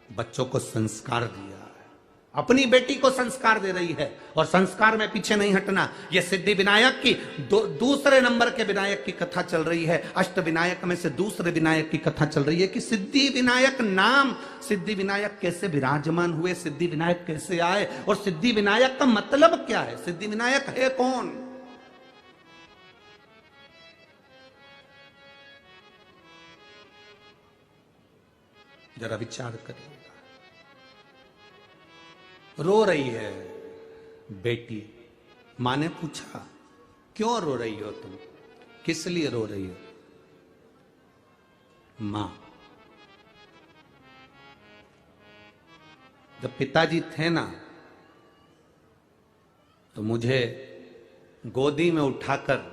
S1: बच्चों को संस्कार दिया, अपनी बेटी को संस्कार दे रही है और संस्कार में पीछे नहीं हटना। यह सिद्धि विनायक की दूसरे नंबर के विनायक की कथा चल रही है। अष्ट विनायक में से दूसरे विनायक की कथा चल रही है कि सिद्धि विनायक नाम, सिद्धि विनायक कैसे विराजमान हुए, सिद्धि विनायक कैसे आए और सिद्धि विनायक का मतलब क्या है, सिद्धि विनायक है कौन। जरा विचार करिए। रो रही है बेटी, मां ने पूछा क्यों रो रही हो तुम, किस लिए रो रही हो? मां, जब पिताजी थे ना तो मुझे गोदी में उठाकर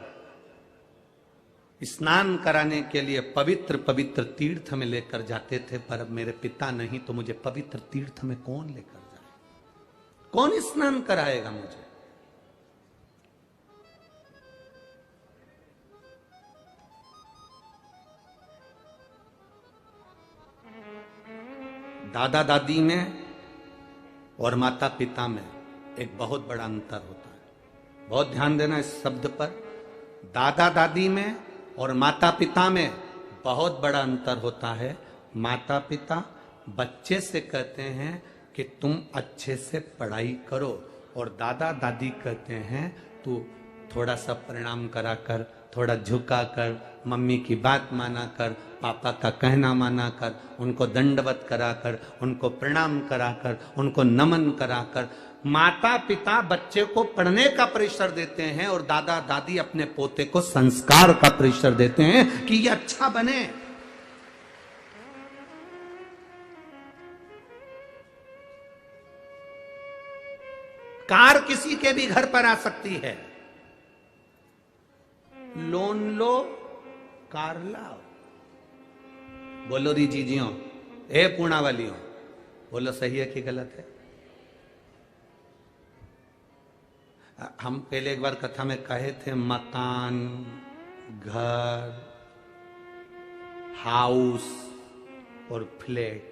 S1: स्नान कराने के लिए पवित्र पवित्र तीर्थ में लेकर जाते थे, पर अब मेरे पिता नहीं तो मुझे पवित्र तीर्थ में कौन लेकर जाए, कौन स्नान कराएगा मुझे? दादा दादी में और माता पिता में एक बहुत बड़ा अंतर होता है। बहुत ध्यान देना इस शब्द पर। दादा दादी में और माता पिता में बहुत बड़ा अंतर होता है। माता पिता बच्चे से कहते हैं कि तुम अच्छे से पढ़ाई करो, और दादा दादी कहते हैं तू थोड़ा सा प्रणाम करा कर, थोड़ा झुका कर, मम्मी की बात माना कर, पापा का कहना माना कर, उनको दंडवत करा कर, उनको प्रणाम करा कर, उनको नमन करा कर। माता पिता बच्चे को पढ़ने का प्रेशर देते हैं और दादा दादी अपने पोते को संस्कार का प्रेशर देते हैं कि ये अच्छा बने। कार किसी के भी घर पर आ सकती है, लोन लो कार लाओ। बोलो री जीजियों, ए पूर्णा वालियों, बोलो सही है कि गलत है? हम पहले एक बार कथा में कहे थे मकान, घर, हाउस और फ्लैट,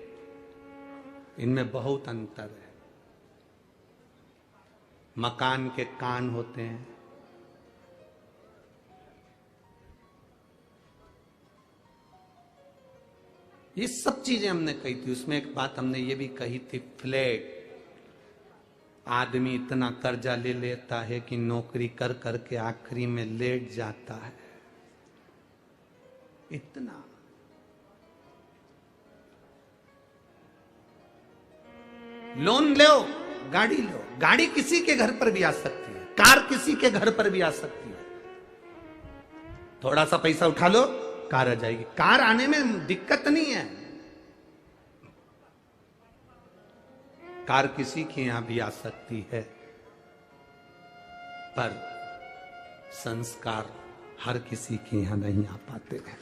S1: इनमें बहुत अंतर है। मकान के कान होते हैं, ये सब चीजें हमने कही थी। उसमें एक बात हमने ये भी कही थी, फ्लैट, आदमी इतना कर्जा ले लेता है कि नौकरी कर करके आखिरी में लेट जाता है। इतना। लोन लो, गाड़ी लो, गाड़ी किसी के घर पर भी आ सकती है, कार किसी के घर पर भी आ सकती है। थोड़ा सा पैसा उठा लो, कार आ जाएगी। कार आने में दिक्कत नहीं है, कार किसी के यहां भी आ सकती है, पर संस्कार हर किसी के यहां नहीं आ पाते हैं।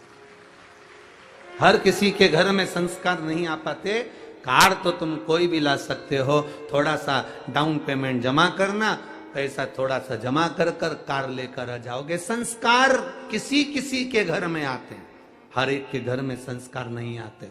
S1: हर किसी के घर में संस्कार नहीं आ पाते। कार तो तुम कोई भी ला सकते हो, थोड़ा सा डाउन पेमेंट जमा करना, पैसा थोड़ा सा जमा कर कर कार लेकर आ जाओगे। संस्कार किसी किसी के घर में आते हैं, हर एक के घर में संस्कार नहीं आते।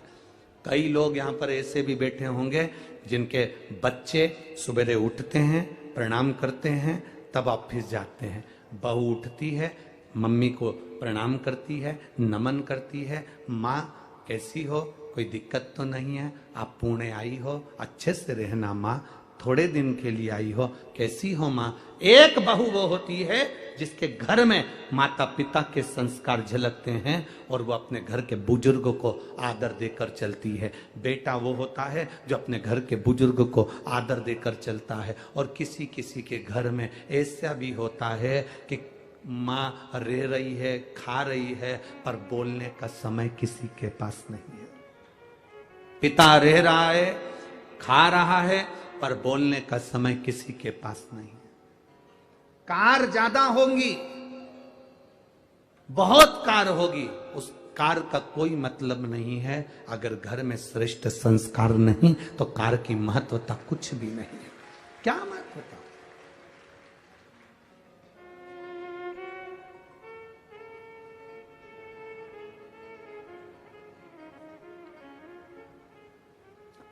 S1: कई लोग यहां पर ऐसे भी बैठे होंगे जिनके बच्चे सवेरे उठते हैं, प्रणाम करते हैं, तब ऑफिस जाते हैं। बहू उठती है, मम्मी को प्रणाम करती है, नमन करती है, माँ कैसी हो, कोई दिक्कत तो नहीं है, आप पुणे आई हो, अच्छे से रहना माँ, थोड़े दिन के लिए आई हो, कैसी हो माँ। एक बहू वो होती है जिसके घर में माता पिता के संस्कार झलकते हैं और वो अपने घर के बुजुर्गों को आदर देकर चलती है। बेटा वो होता है जो अपने घर के बुजुर्ग को आदर देकर चलता है। और किसी किसी के घर में ऐसा भी होता है कि माँ रह रही है, खा रही है, पर बोलने का समय किसी के पास नहीं है। पिता रह रहा है, खा रहा है, पर बोलने का समय किसी के पास नहीं है। कार ज्यादा होंगी, बहुत कार होगी, उस कार का कोई मतलब नहीं है अगर घर में श्रेष्ठ संस्कार नहीं, तो कार की महत्वता कुछ भी नहीं है। क्या महत्वता?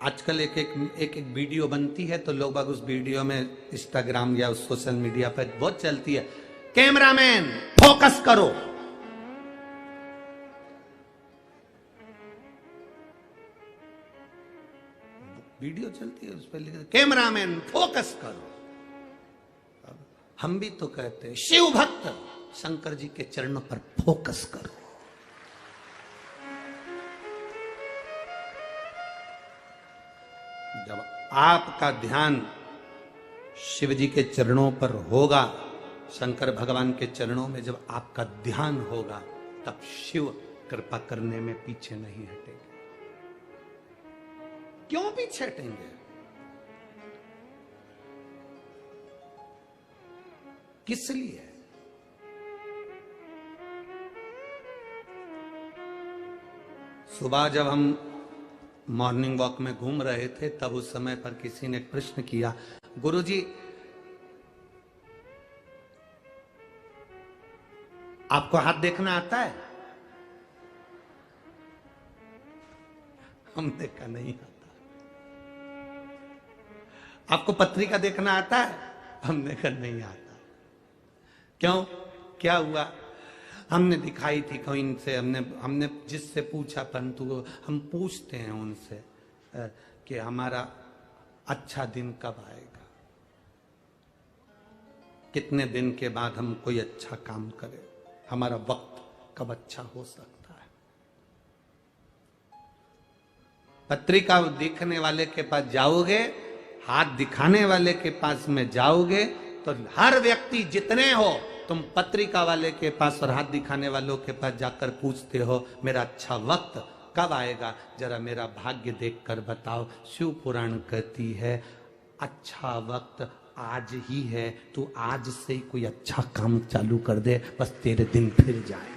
S1: आजकल एक वीडियो बनती है तो लोग बाग उस वीडियो में इंस्टाग्राम या उस सोशल मीडिया पर बहुत चलती है, कैमरामैन फोकस करो। वीडियो चलती है, उस पर लिखा कैमरामैन फोकस करो। अब हम भी तो कहते हैं शिव भक्त शंकर जी के चरणों पर फोकस करो। जब आपका ध्यान शिव जी के चरणों पर होगा, शंकर भगवान के चरणों में जब आपका ध्यान होगा, तब शिव कृपा करने में पीछे नहीं हटेंगे। क्यों पीछे हटेंगे? किस लिए? सुबह जब हम मॉर्निंग वॉक में घूम रहे थे, तब उस समय पर किसी ने प्रश्न किया, गुरुजी आपको हाथ देखना आता है? हमने कहा नहीं आता। आपको पत्रिका देखना आता है? हमने कहा नहीं आता। क्यों, क्या हुआ? हमने दिखाई थी कोई से, हमने जिससे पूछा, परंतु हम पूछते हैं उनसे कि हमारा अच्छा दिन कब आएगा, कितने दिन के बाद हम कोई अच्छा काम करें, हमारा वक्त कब अच्छा हो सकता है। पत्रिका दिखने वाले के पास जाओगे, हाथ दिखाने वाले के पास में जाओगे, तो हर व्यक्ति जितने हो, तुम पत्रिका वाले के पास और हाथ दिखाने वालों के पास जाकर पूछते हो मेरा अच्छा वक्त कब आएगा, जरा मेरा भाग्य देखकर बताओ। शिव पुराण कहती है अच्छा वक्त आज ही है, तू आज से ही कोई अच्छा काम चालू कर दे, बस तेरे दिन फिर जाए।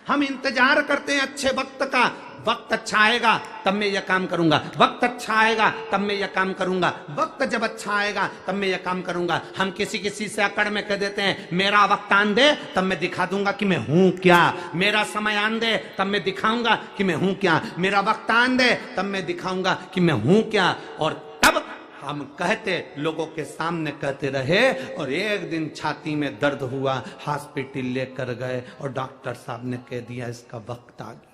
S1: हम इंतजार करते हैं अच्छे वक्त का, वक्त अच्छा आएगा तब मैं यह काम करूंगा, वक्त अच्छा आएगा तब मैं यह काम करूंगा, वक्त जब अच्छा आएगा तब मैं यह काम करूंगा। हम किसी से अकड़ में कह देते हैं मेरा वक्त आन दे तब मैं दिखा दूंगा कि मैं हूं क्या, मेरा समय आन दे तब मैं दिखाऊंगा कि मैं हूं क्या, मेरा वक्त आन दे तब मैं दिखाऊंगा कि मैं हूं क्या। और तब हम कहते, लोगों के सामने कहते रहे, और एक दिन छाती में दर्द हुआ, हॉस्पिटल लेकर गए और डॉक्टर साहब ने कह दिया इसका वक्त आ गया।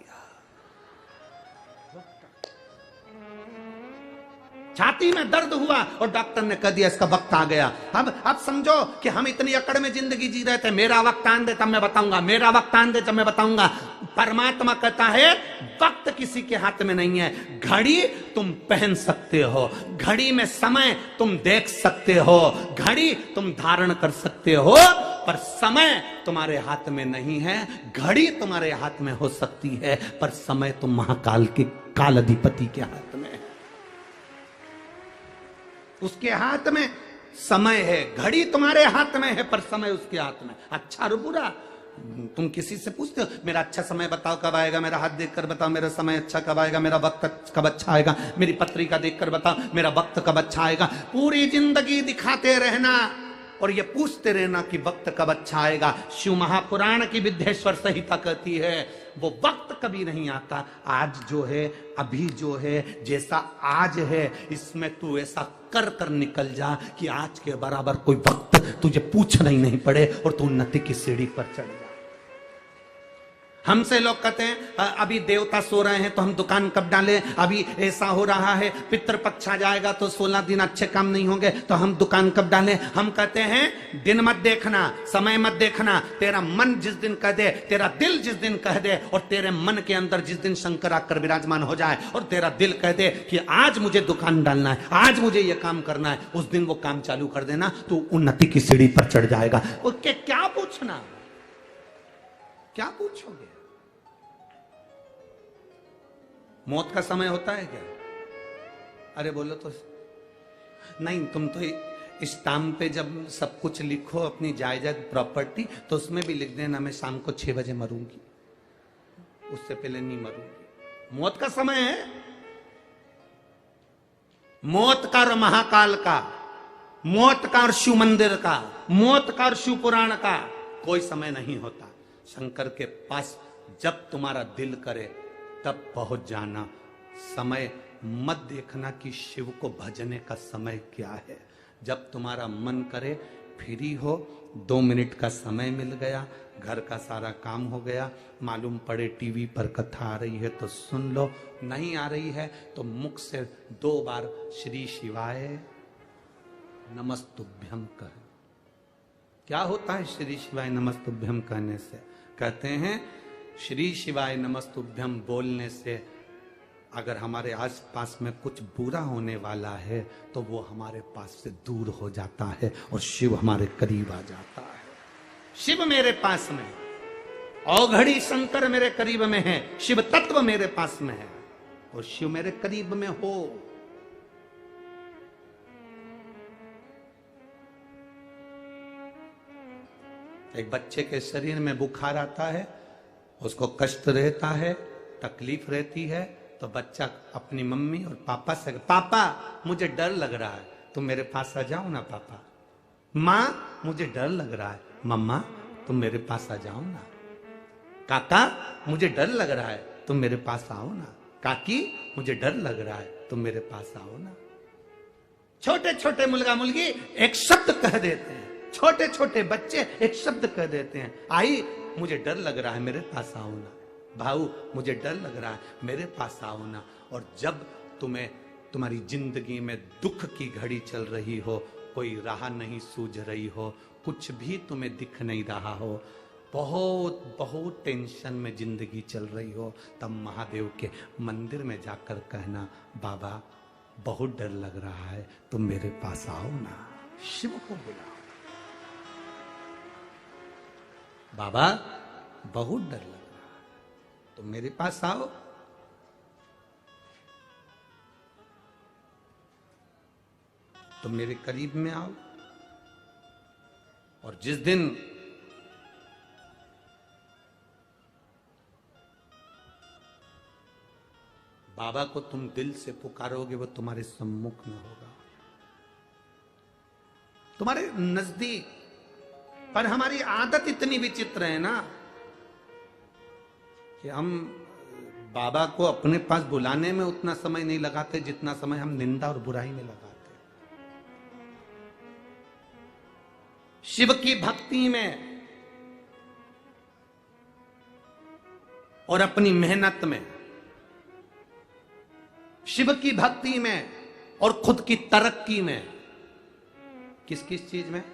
S1: छाती में दर्द हुआ और डॉक्टर ने कह दिया इसका वक्त आ गया। अब समझो कि हम इतनी अकड़ में जिंदगी जी रहे थे, मेरा वक्त आन दे तब मैं बताऊंगा, मेरा वक्त आन दे तब मैं बताऊंगा। परमात्मा कहता है वक्त किसी के हाथ में नहीं है। घड़ी तुम पहन सकते हो, घड़ी में समय तुम देख सकते हो, घड़ी तुम धारण कर सकते हो, पर समय तुम्हारे हाथ में नहीं है। घड़ी तुम्हारे हाथ में हो सकती है, पर समय तुम महाकाल के काल अधिपति के हाथ में है। उसके हाथ में समय है, घड़ी तुम्हारे हाथ में है, पर समय उसके हाथ में। अच्छा और बुरा तुम किसी से पूछते हो मेरा अच्छा समय बताओ कब आएगा, मेरा हाथ देखकर बताओ मेरा समय अच्छा कब आएगा, मेरा वक्त कब अच्छा आएगा, मेरी पत्रिका देखकर बताओ मेरा वक्त कब अच्छा आएगा। पूरी जिंदगी दिखाते रहना और ये पूछते रहना कि वक्त कब अच्छा आएगा। शिव महापुराण की विद्येश्वर संहिता कहती है वो वक्त कभी नहीं आता। आज जो है, अभी जो है, जैसा आज है इसमें तू ऐसा कर कर निकल जा कि आज के बराबर कोई वक्त तुझे पूछना ही नहीं पड़े और तू उन्नति की सीढ़ी पर चढ़ जा। हमसे लोग कहते हैं अभी देवता सो रहे हैं तो हम दुकान कब डालें, अभी ऐसा हो रहा है, पितृपक्ष आ जाएगा तो 16 दिन अच्छे काम नहीं होंगे तो हम दुकान कब डालें। हम कहते हैं दिन मत देखना, समय मत देखना, तेरा मन जिस दिन कह दे, तेरा दिल जिस दिन कह दे, और तेरे मन के अंदर जिस दिन शंकर आकर विराजमान हो जाए और तेरा दिल कह दे कि आज मुझे दुकान डालना है, आज मुझे यह काम करना है, उस दिन वो काम चालू कर देना, तो उन्नति की सीढ़ी पर चढ़ जाएगा। उसके क्या पूछना, क्या पूछोगे? मौत का समय होता है क्या? अरे बोलो तो नहीं। तुम तो स्टाम्प पे जब सब कुछ लिखो अपनी जायदाद प्रॉपर्टी तो उसमें भी लिख देना मैं शाम को 6 बजे मरूंगी, उससे पहले नहीं मरूंगी। मौत का समय है, मौत का और महाकाल का, मौत का और शिव मंदिर का, मौत का और शिव पुराण का कोई समय नहीं होता। शंकर के पास जब तुम्हारा दिल करे तब पहुंच जाना। समय मत देखना कि शिव को भजने का समय क्या है। जब तुम्हारा मन करे, फ्री हो, 2 मिनट का समय मिल गया, घर का सारा काम हो गया, मालूम पड़े टीवी पर कथा आ रही है तो सुन लो, नहीं आ रही है तो मुख से 2 बार श्री शिवाय नमस्तुभ्यम कह। क्या होता है श्री शिवाय नमस्तुभ्यम कहने से? कहते हैं श्री शिवाय नमस्तुभ्यम बोलने से अगर हमारे आसपास में कुछ बुरा होने वाला है तो वो हमारे पास से दूर हो जाता है और शिव हमारे करीब आ जाता है। शिव मेरे पास में, औघड़ी शंकर मेरे करीब में है, शिव तत्व मेरे पास में है और शिव मेरे करीब में हो। एक बच्चे के शरीर में बुखार आता है, उसको कष्ट रहता है, तकलीफ रहती है, तो बच्चा अपनी मम्मी और पापा से, पापा मुझे डर लग रहा है, तुम मेरे पास आ जाओ ना पापा। माँ मुझे डर लग रहा है, मम्मा तुम मेरे पास आ जाओ ना। काका मुझे डर लग रहा है, तुम मेरे पास आओ ना। काकी मुझे डर लग रहा है, तुम मेरे पास आओ ना। छोटे छोटे मुलगा मुलगी एक शब्द कह देते हैं, छोटे छोटे बच्चे एक शब्द कह देते हैं, आई मुझे डर लग रहा है मेरे पास आओ ना, भाऊ मुझे डर लग रहा है मेरे पास आओ ना। और जब तुम्हें तुम्हारी जिंदगी में दुख की घड़ी चल रही हो, कोई राह नहीं सूझ रही हो, कुछ भी तुम्हें दिख नहीं रहा हो, बहुत बहुत टेंशन में जिंदगी चल रही हो, तब महादेव के मंदिर में जाकर कहना बाबा बहुत डर लग रहा है, तुम मेरे पास आओ ना। शिव को बुलाओ, बाबा बहुत डर लग रहा है, तुम मेरे पास आओ। तुम मेरे करीब में आओ। और जिस दिन बाबा को तुम दिल से पुकारोगे वो तुम्हारे सम्मुख में होगा, तुम्हारे नजदीक। पर हमारी आदत इतनी विचित्र है ना कि हम बाबा को अपने पास बुलाने में उतना समय नहीं लगाते जितना समय हम निंदा और बुराई में लगाते। शिव की भक्ति में और अपनी मेहनत में, शिव की भक्ति में और खुद की तरक्की में। किस किस चीज में?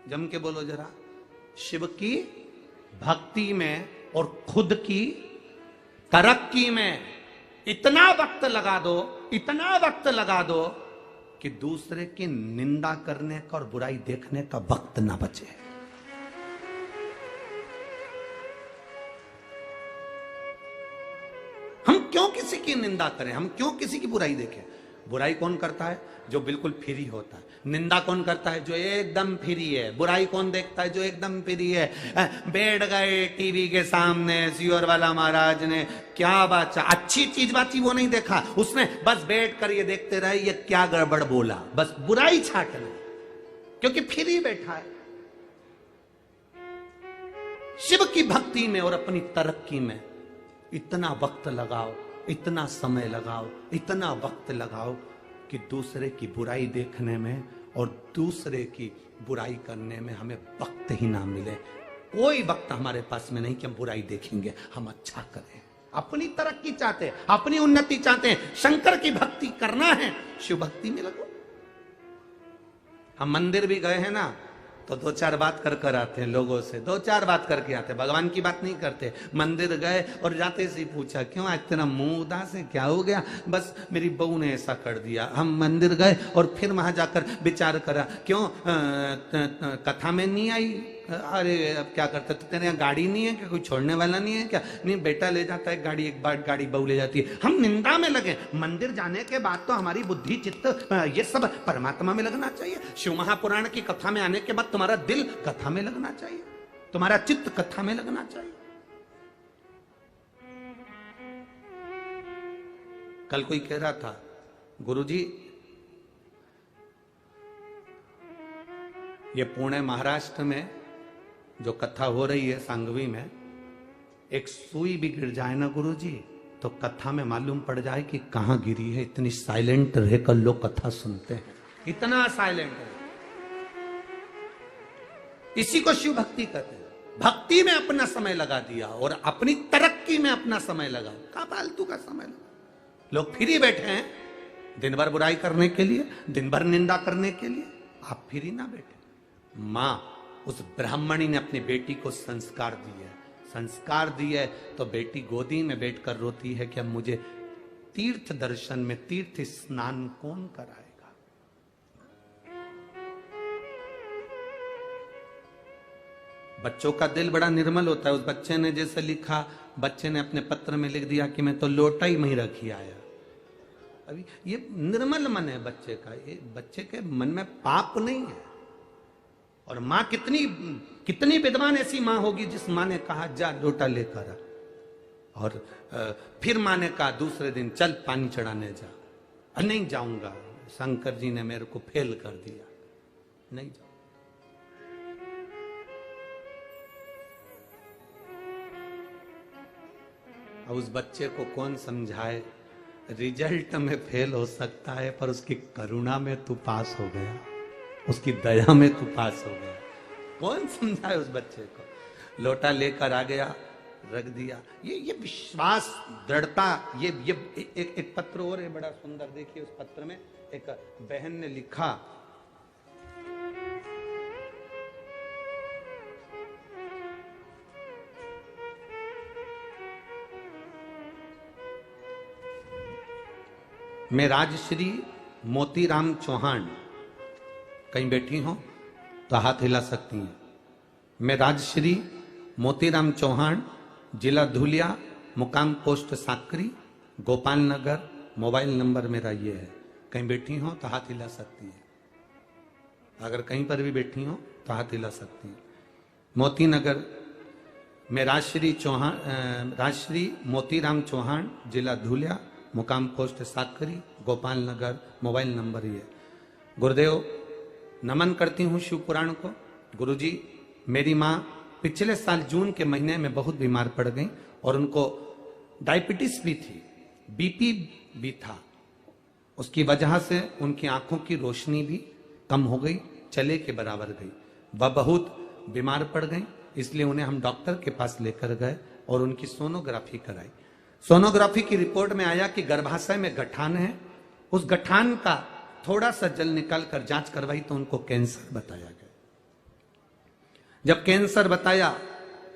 S1: जम के बोलो जरा। शिव की भक्ति में और खुद की तरक्की में इतना वक्त लगा दो, इतना वक्त लगा दो कि दूसरे की निंदा करने का और बुराई देखने का वक्त ना बचे। हम क्यों किसी की निंदा करें? हम क्यों किसी की बुराई देखें? बुराई कौन करता है? जो बिल्कुल फ्री होता है। निंदा कौन करता है? जो एकदम फ्री है। बुराई कौन देखता है? जो एकदम फ्री है। बैठ गए टीवी के सामने, सियोर वाला महाराज ने क्या बात, अच्छी चीज बाती वो नहीं देखा उसने, बस बैठ कर ये देखते रहे ये क्या गड़बड़ बोला, बस बुराई छाटना, क्योंकि फ्री बैठा है। शिव की भक्ति में और अपनी तरक्की में इतना वक्त लगाओ, इतना समय लगाओ, इतना वक्त लगाओ कि दूसरे की बुराई देखने में और दूसरे की बुराई करने में हमें वक्त ही ना मिले। कोई वक्त हमारे पास में नहीं कि हम बुराई देखेंगे, हम अच्छा करें। अपनी तरक्की चाहते हैं, अपनी उन्नति चाहते हैं, शंकर की भक्ति करना है, शिव भक्ति में लगो। हम मंदिर भी गए हैं ना तो दो चार बात कर कर आते हैं लोगों से, दो चार बात करके आते हैं, भगवान की बात नहीं करते। मंदिर गए और जाते से पूछा क्यों आज तेरा मुंह उदास है, क्या हो गया? बस मेरी बहू ने ऐसा कर दिया। हम मंदिर गए और फिर वहां जाकर विचार करा क्यों कथा में नहीं आई? अरे अब क्या करते, तो तेरे यहाँ गाड़ी नहीं है क्या? कोई छोड़ने वाला नहीं है क्या? नहीं, बेटा ले जाता है गाड़ी, एक बार गाड़ी बहू ले जाती है। हम निंदा में लगे। मंदिर जाने के बाद तो हमारी बुद्धि चित्त ये सब परमात्मा में लगना चाहिए। शिव महापुराण की कथा में आने के बाद तुम्हारा दिल कथा में लगना चाहिए, तुम्हारा चित्त कथा में लगना चाहिए। कल कोई कह रहा था गुरुजी ये पुणे महाराष्ट्र में जो कथा हो रही है सांगवी में, एक सुई भी गिर जाए ना गुरुजी तो कथा में मालूम पड़ जाए कि कहां गिरी है। इतनी साइलेंट रहकर लोग कथा सुनते हैं, इतना साइलेंट है। इसी को शिव भक्ति कहते हैं। भक्ति में अपना समय लगा दिया और अपनी तरक्की में अपना समय लगा। का फालतू का समय लगा। लोग फ्री बैठे हैं दिन भर बुराई करने के लिए, दिन भर निंदा करने के लिए। आप फ्री ना बैठे। मां उस ब्राह्मणी ने अपनी बेटी को संस्कार दिए, संस्कार दिए तो बेटी गोदी में बैठकर रोती है कि अब मुझे तीर्थ दर्शन में तीर्थ स्नान कौन कराएगा? बच्चों का दिल बड़ा निर्मल होता है। उस बच्चे ने जैसे लिखा, बच्चे ने अपने पत्र में लिख दिया कि मैं तो लोटा ही नहीं रखी आया। अभी ये निर्मल मन है बच्चे का, ये बच्चे के मन में पाप नहीं है। और मां कितनी विद्वान ऐसी मां होगी जिस मां ने कहा जा लोटा लेकर आ, और फिर मां ने कहा दूसरे दिन चल पानी चढ़ाने जा। नहीं जाऊंगा, शंकर जी ने मेरे को फेल कर दिया, नहीं जाऊंगा। अब उस बच्चे को कौन समझाए? रिजल्ट में फेल हो सकता है पर उसकी करुणा में तू पास हो गया, उसकी दया में तू पास हो गया। कौन समझाए उस बच्चे को? लोटा लेकर आ गया, रख दिया। ये विश्वास, दृढ़ता। ये एक पत्र और है बड़ा सुंदर, देखिए उस पत्र में एक बहन ने लिखा, मैं राजश्री मोतीराम चौहान, कहीं बैठी हो तो हाथ हिला सकती हैं। मैं राजश्री मोतीराम चौहान, जिला धुलिया, मुकाम पोस्ट साकरी, गोपाल नगर, मोबाइल नंबर मेरा ये है। कहीं बैठी हो तो हाथ हिला सकती हैं। अगर कहीं पर भी बैठी हो तो हाथ हिला सकती हैं। मोती नगर में राजश्री मोतीराम चौहान, जिला धुलिया, मुकाम पोस्ट साकरी, गोपाल नगर, मोबाइल नंबर ये। गुरुदेव नमन करती हूँ शिव पुराण को। गुरुजी मेरी माँ पिछले साल जून के महीने में बहुत बीमार पड़ गई और उनको डायबिटीज भी थी, बीपी भी था। उसकी वजह से उनकी आंखों की रोशनी भी कम हो गई, चले के बराबर गई। वह बहुत बीमार पड़ गई, इसलिए उन्हें हम डॉक्टर के पास लेकर गए और उनकी सोनोग्राफी कराई। सोनोग्राफी की रिपोर्ट में आया कि गर्भाशय में गठान है उस गठान का थोड़ा सा जल निकाल कर जांच करवाई तो उनको कैंसर बताया गया। जब कैंसर बताया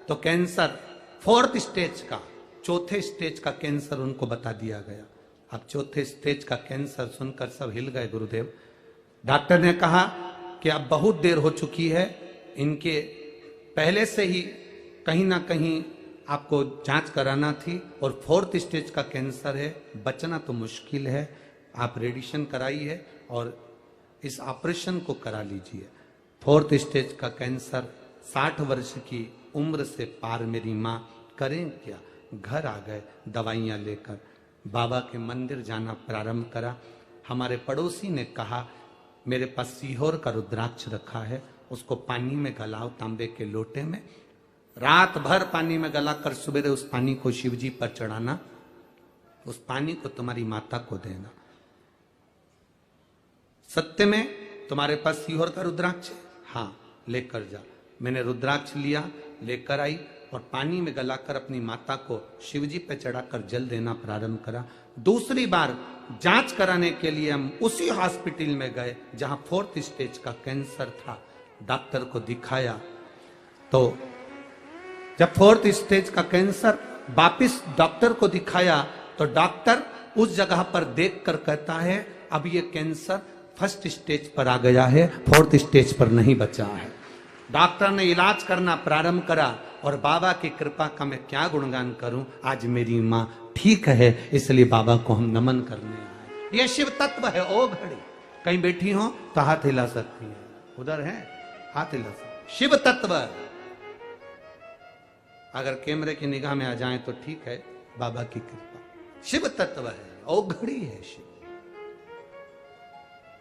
S1: तो कैंसर 4th स्टेज का, चौथे स्टेज का कैंसर उनको बता दिया गया। अब चौथे स्टेज का कैंसर सुनकर सब हिल गए गुरुदेव। डॉक्टर ने कहा कि अब बहुत देर हो चुकी है, इनके पहले से ही कहीं ना कहीं आपको जांच कराना थी और 4th स्टेज का कैंसर है, बचना तो मुश्किल है, आप रेडिएशन कराइए और इस ऑपरेशन को करा लीजिए। 4th स्टेज का कैंसर, 60 वर्ष की उम्र से पार मेरी माँ, करें क्या? घर आ गए दवाइयाँ लेकर, बाबा के मंदिर जाना प्रारंभ करा। हमारे पड़ोसी ने कहा मेरे पास सीहोर का रुद्राक्ष रखा है, उसको पानी में गलाओ तांबे के लोटे में, रात भर पानी में गलाकर सुबह उस पानी को शिव जी पर चढ़ाना, उस पानी को तुम्हारी माता को देना। सत्य में तुम्हारे पास सीहोर का रुद्राक्ष है? हाँ, लेकर जा। मैंने रुद्राक्ष लिया, लेकर आई और पानी में गलाकर अपनी माता को शिवजी पे चढ़ाकर जल देना प्रारंभ करा। दूसरी बार जांच कराने के लिए हम उसी हॉस्पिटल में गए जहां 4th स्टेज का कैंसर था। डॉक्टर को दिखाया तो जब 4th स्टेज का कैंसर, वापिस डॉक्टर को दिखाया तो डॉक्टर उस जगह पर देखकर कहता है अब ये कैंसर 1st स्टेज पर आ गया है, 4th स्टेज पर नहीं बचा है। डॉक्टर ने इलाज करना प्रारंभ करा और बाबा की कृपा का मैं क्या गुणगान करूं, आज मेरी माँ ठीक है, इसलिए बाबा को हम नमन करने आए। यह शिव तत्व है। ओ घड़ी कहीं बैठी हो तो हाथ हिला सकती है, उधर है हाथ हिला सकती। शिव तत्व अगर कैमरे की निगाह में आ जाए तो ठीक है, बाबा की कृपा। शिव तत्व है, ओ घड़ी है शिव।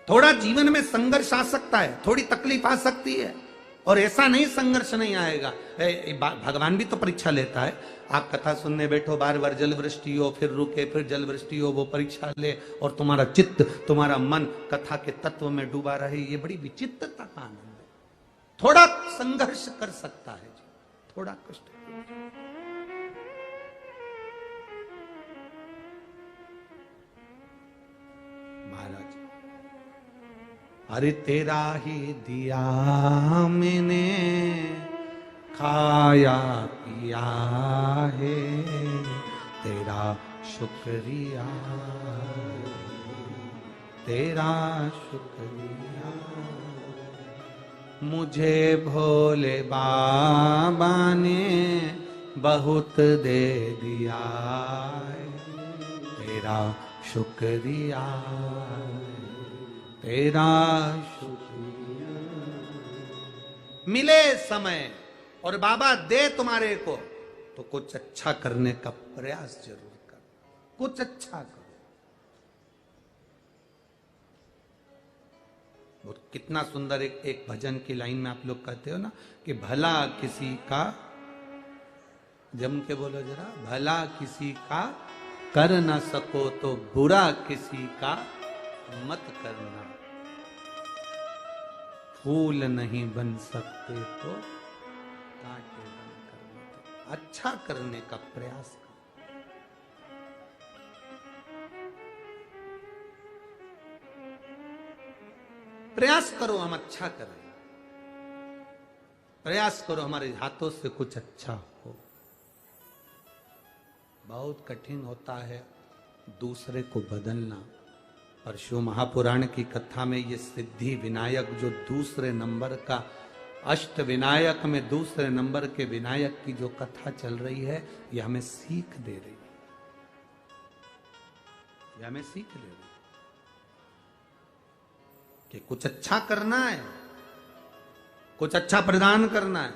S1: थोड़ा जीवन में संघर्ष आ सकता है, थोड़ी तकलीफ आ सकती है, और ऐसा नहीं संघर्ष नहीं आएगा। भगवान भी तो परीक्षा लेता है। आप कथा सुनने बैठो, बार बार जल वृष्टि हो, फिर रुके, फिर जल वृष्टि हो, वो परीक्षा ले और तुम्हारा चित्त, तुम्हारा मन कथा के तत्व में डूबा रहे, ये बड़ी विचित्रता का आनंद है। थोड़ा संघर्ष कर सकता है, थोड़ा कष्ट। महाराज, अरे तेरा ही दिया मैंने खाया पिया है, तेरा शुक्रिया, तेरा शुक्रिया। मुझे भोले बाबा ने बहुत दे दिया है, तेरा शुक्रिया, तेरा शुक्रिया। मिले समय और बाबा दे तुम्हारे को तो कुछ अच्छा करने का प्रयास जरूर कर, कुछ अच्छा करो। और कितना सुंदर एक भजन की लाइन में आप लोग कहते हो ना कि भला किसी का, जम के बोलो जरा, भला किसी का कर ना सको तो बुरा किसी का मत करना, फूल नहीं बन सकते तो कांटे बन करना। अच्छा करने का प्रयास करो। प्रयास करो हम अच्छा करें, प्रयास करो हमारे हाथों से कुछ अच्छा हो। बहुत कठिन होता है दूसरे को बदलना, पर शिव महापुराण की कथा में ये सिद्धि विनायक जो दूसरे नंबर का, अष्ट विनायक में दूसरे नंबर के विनायक की जो कथा चल रही है, ये हमें सीख दे रही है, ये हमें सीख दे रही है कि कुछ अच्छा करना है, कुछ अच्छा प्रदान करना है।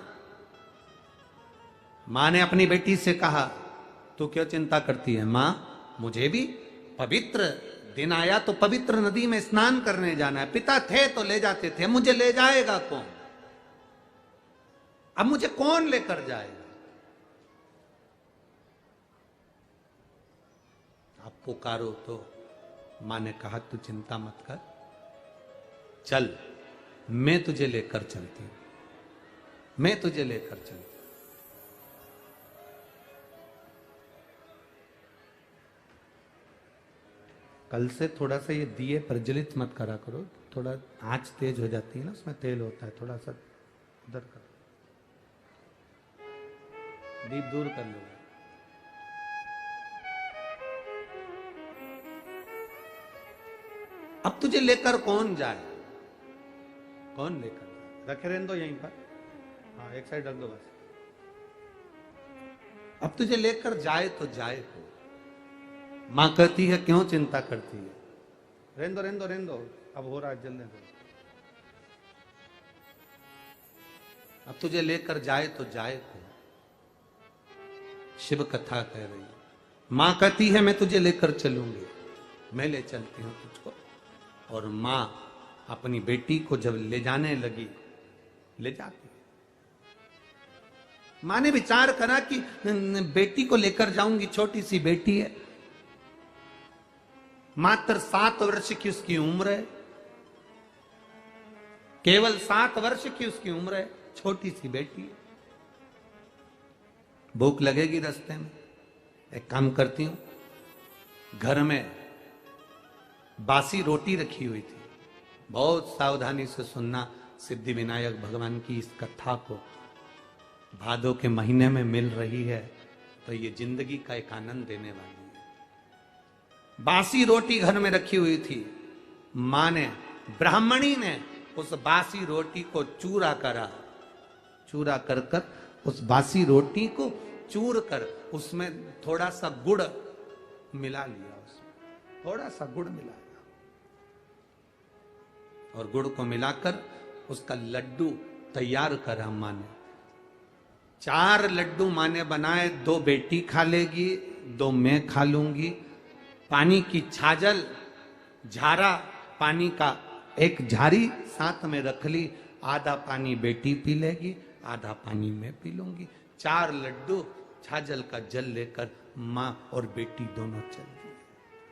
S1: मां ने अपनी बेटी से कहा तू क्यों चिंता करती है मां, मुझे भी पवित्र दिन आया तो पवित्र नदी में स्नान करने जाना है। पिता थे तो ले जाते थे, मुझे ले जाएगा कौन, अब मुझे कौन लेकर जाएगा। आप पुकारो तो मां ने कहा तू चिंता मत कर, चल मैं तुझे लेकर चलती हूं, मैं तुझे लेकर चलती हूं। कल से थोड़ा सा ये दिए प्रज्वलित मत करा करो, थोड़ा आंच तेज हो जाती है ना, उसमें तेल होता है, थोड़ा सा उधर करो, दीप दूर कर लो। अब तुझे लेकर कौन जाए, कौन लेकर जाए? रखे रहने दो यहीं पर, हाँ एक साइड रख दो बस। अब तुझे लेकर जाए तो जाए को। मां कहती है क्यों चिंता करती है, रहने दो रहने दो रहने दो, अब हो रहा है जल्दी दो। अब तुझे लेकर जाए तो जाए को, शिव कथा कह रही है। मां कहती है मैं तुझे लेकर चलूंगी, मैं ले चलती हूं तुझको। और मां अपनी बेटी को जब ले जाने लगी, ले जाती है। मां ने विचार करा कि बेटी को लेकर जाऊंगी, छोटी सी बेटी है, मात्र 7 वर्ष की उसकी उम्र है, केवल 7 वर्ष की उसकी उम्र है, छोटी सी बेटी है। भूख लगेगी रास्ते में, एक काम करती हूं, घर में बासी रोटी रखी हुई थी, बहुत सावधानी से सुनना, सिद्धि विनायक भगवान की इस कथा को भादों के महीने में मिल रही है तो ये जिंदगी का एक आनंद देने वाली है। बासी रोटी घर में रखी हुई थी, मां ने, ब्राह्मणी ने उस बासी रोटी को चूरा करा, चूरा कर कर उस बासी रोटी को चूर कर उसमें थोड़ा सा गुड़ मिला लिया, उसमें थोड़ा सा गुड़ मिलाया और गुड़ को मिलाकर उसका लड्डू तैयार करा मां ने। 4 लड्डू मां ने बनाए, 2 बेटी खा लेगी, 2 मैं खा लूंगी। पानी की छाजल, झारा पानी का एक झारी साथ में रख ली, आधा पानी बेटी पी लेगी, आधा पानी मैं पी लूंगी। 4 लड्डू छाजल का जल लेकर मां और बेटी दोनों चल दिए,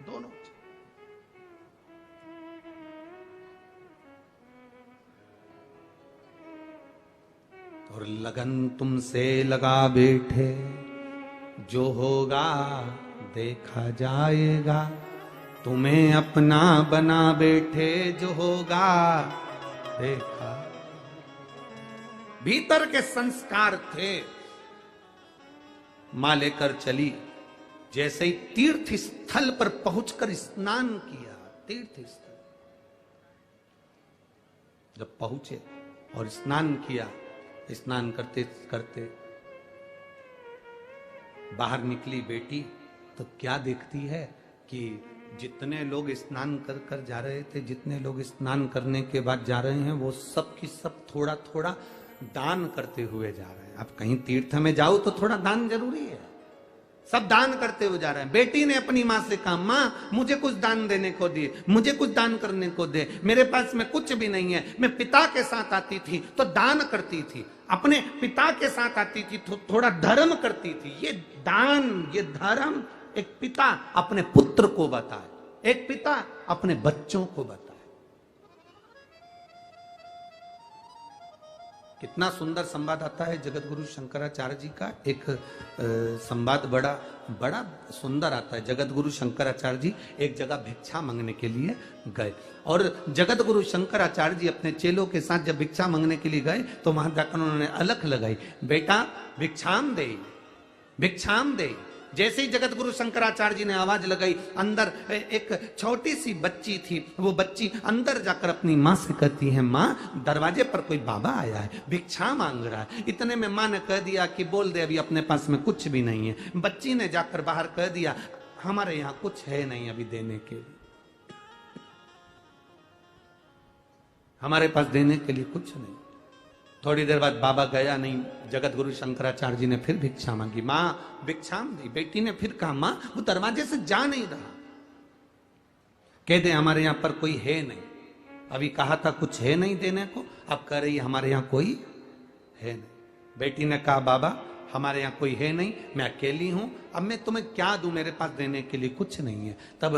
S1: दोनों चल। और लगन तुमसे लगा बैठे, जो होगा देखा जाएगा, तुम्हें अपना बना बैठे, जो होगा देखा। भीतर के संस्कार थे, मां लेकर चली, जैसे ही तीर्थ स्थल पर पहुंचकर स्नान किया, तीर्थ स्थल जब पहुंचे और स्नान किया, स्नान करते करते बाहर निकली बेटी तो क्या देखती है कि जितने लोग स्नान कर कर जा रहे थे, जितने लोग स्नान करने के बाद जा रहे हैं, वो सब की सब थोड़ा थोड़ा दान करते हुए जा रहे हैं। अब कहीं तीर्थ में जाओ तो थोड़ा दान जरूरी है, सब दान करते हुए जा रहे हैं। बेटी ने अपनी मां से कहा, मां मुझे कुछ दान देने को दे, मुझे कुछ दान करने को दे, मेरे पास में कुछ भी नहीं है। मैं पिता के साथ आती थी तो दान करती थी, अपने पिता के साथ आती थी तो थोड़ा धर्म करती थी। ये दान, ये धर्म एक पिता अपने पुत्र को बताए, एक पिता अपने बच्चों को बताए। कितना सुंदर संवाद आता है जगत गुरु शंकराचार्य जी का। एक संवाद बड़ा बड़ा सुंदर आता है। जगत गुरु शंकराचार्य जी एक जगह भिक्षा मांगने के लिए गए और जगत गुरु शंकराचार्य जी अपने चेलों के साथ जब भिक्षा मांगने के लिए गए तो वहां जाकर उन्होंने अलख लगाई, बेटा भिक्षाम दे, भिक्षाम दे। जैसे ही जगत गुरु शंकराचार्य जी ने आवाज लगाई, अंदर एक छोटी सी बच्ची थी, वो बच्ची अंदर जाकर अपनी माँ से कहती है, माँ दरवाजे पर कोई बाबा आया है, भिक्षा मांग रहा है। इतने में माँ ने कह दिया कि बोल दे अभी अपने पास में कुछ भी नहीं है। बच्ची ने जाकर बाहर कह दिया, हमारे यहाँ कुछ है नहीं अभी देने के लिए, हमारे पास देने के लिए कुछ नहीं। थोड़ी देर बाद बाबा गया नहीं, जगत गुरु शंकराचार्य जी ने फिर भिक्षा मांगी, मां भिक्षाम दी। बेटी ने फिर कहा, मां वो दरवाजे से जा नहीं रहा, कह दे हमारे यहां पर कोई है नहीं। अभी कहा था कुछ है नहीं देने को, अब कह रही है हमारे यहां कोई है नहीं। बेटी ने कहा, बाबा हमारे यहां कोई है नहीं, मैं अकेली हूं, अब मैं तुम्हें क्या दूं, मेरे पास देने के लिए कुछ नहीं है। तब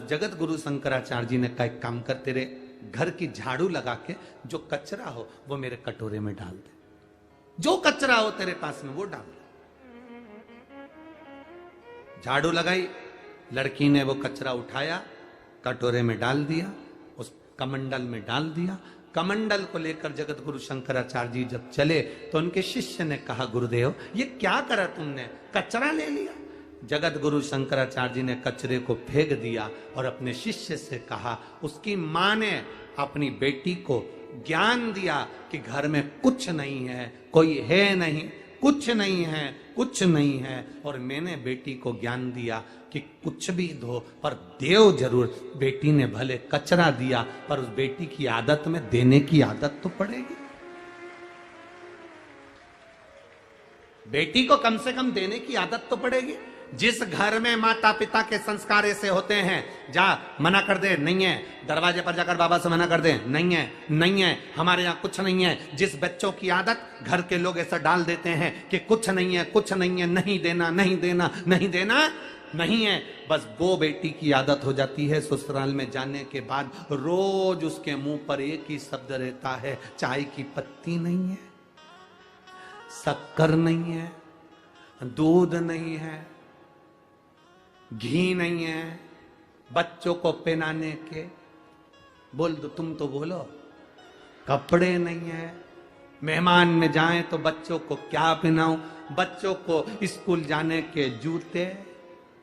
S1: जगत गुरु शंकराचार्य जी ने कहा, एक काम कर, तेरे घर की झाड़ू लगा के जो कचरा हो वो मेरे कटोरे में डाल दे, जो कचरा हो तेरे पास में वो डाल दे। झाड़ू लगाई, लड़की ने वो कचरा उठाया कटोरे में डाल दिया, उस कमंडल में डाल दिया। कमंडल को लेकर जगत गुरु शंकराचार्य जी जब चले तो उनके शिष्य ने कहा, गुरुदेव ये क्या करा तुमने, कचरा ले लिया। जगत गुरु शंकराचार्य जी ने कचरे को फेंक दिया और अपने शिष्य से कहा, उसकी मां ने अपनी बेटी को ज्ञान दिया कि घर में कुछ नहीं है, कोई है नहीं, कुछ नहीं है, कुछ नहीं है। और मैंने बेटी को ज्ञान दिया कि कुछ भी दो पर देव जरूर। बेटी ने भले कचरा दिया पर उस बेटी की आदत में देने की आदत तो पड़ेगी। बेटी को कम से कम देने की आदत तो पड़ेगी। जिस घर में माता पिता के संस्कार ऐसे होते हैं, जा मना कर दे, नहीं है, दरवाजे पर जाकर बाबा से मना कर दे, नहीं है, नहीं है, हमारे यहाँ कुछ नहीं है। जिस बच्चों की आदत घर के लोग ऐसा डाल देते हैं कि कुछ नहीं है, कुछ नहीं है, नहीं देना, नहीं देना, नहीं देना, नहीं है, बस वो बेटी की आदत हो जाती है। ससुराल में जाने के बाद रोज उसके मुंह पर एक ही शब्द रहता है, चाय की पत्ती नहीं है, शक्कर नहीं है, दूध नहीं है, घी नहीं है, बच्चों को पहनाने के, बोल दो तुम तो बोलो, कपड़े नहीं है, मेहमान में जाएं तो बच्चों को क्या पहनाऊं, बच्चों को स्कूल जाने के जूते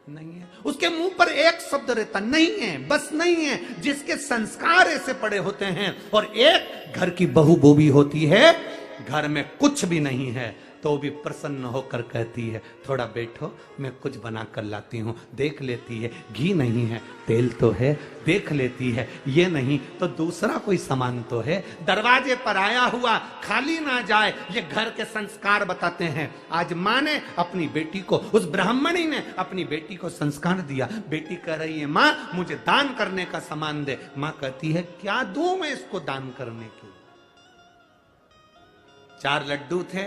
S1: नहीं है। उसके मुंह पर एक शब्द रहता, नहीं है, बस नहीं है। जिसके संस्कार ऐसे पड़े होते हैं। और एक घर की बहू वो भी होती है, घर में कुछ भी नहीं है तो भी प्रसन्न होकर कहती है, थोड़ा बैठो, मैं कुछ बना कर लाती हूँ। देख लेती है, घी नहीं है, तेल तो है, देख लेती है, ये नहीं तो दूसरा कोई सामान तो है। दरवाजे पर आया हुआ खाली ना जाए, ये घर के संस्कार बताते हैं। आज माँ ने अपनी बेटी को, उस ब्राह्मणी ने अपनी बेटी को संस्कार दिया। बेटी कह रही है, माँ मुझे दान करने का सामान दे। माँ कहती है, क्या दूं मैं इसको दान करने के? 4 लड्डू थे,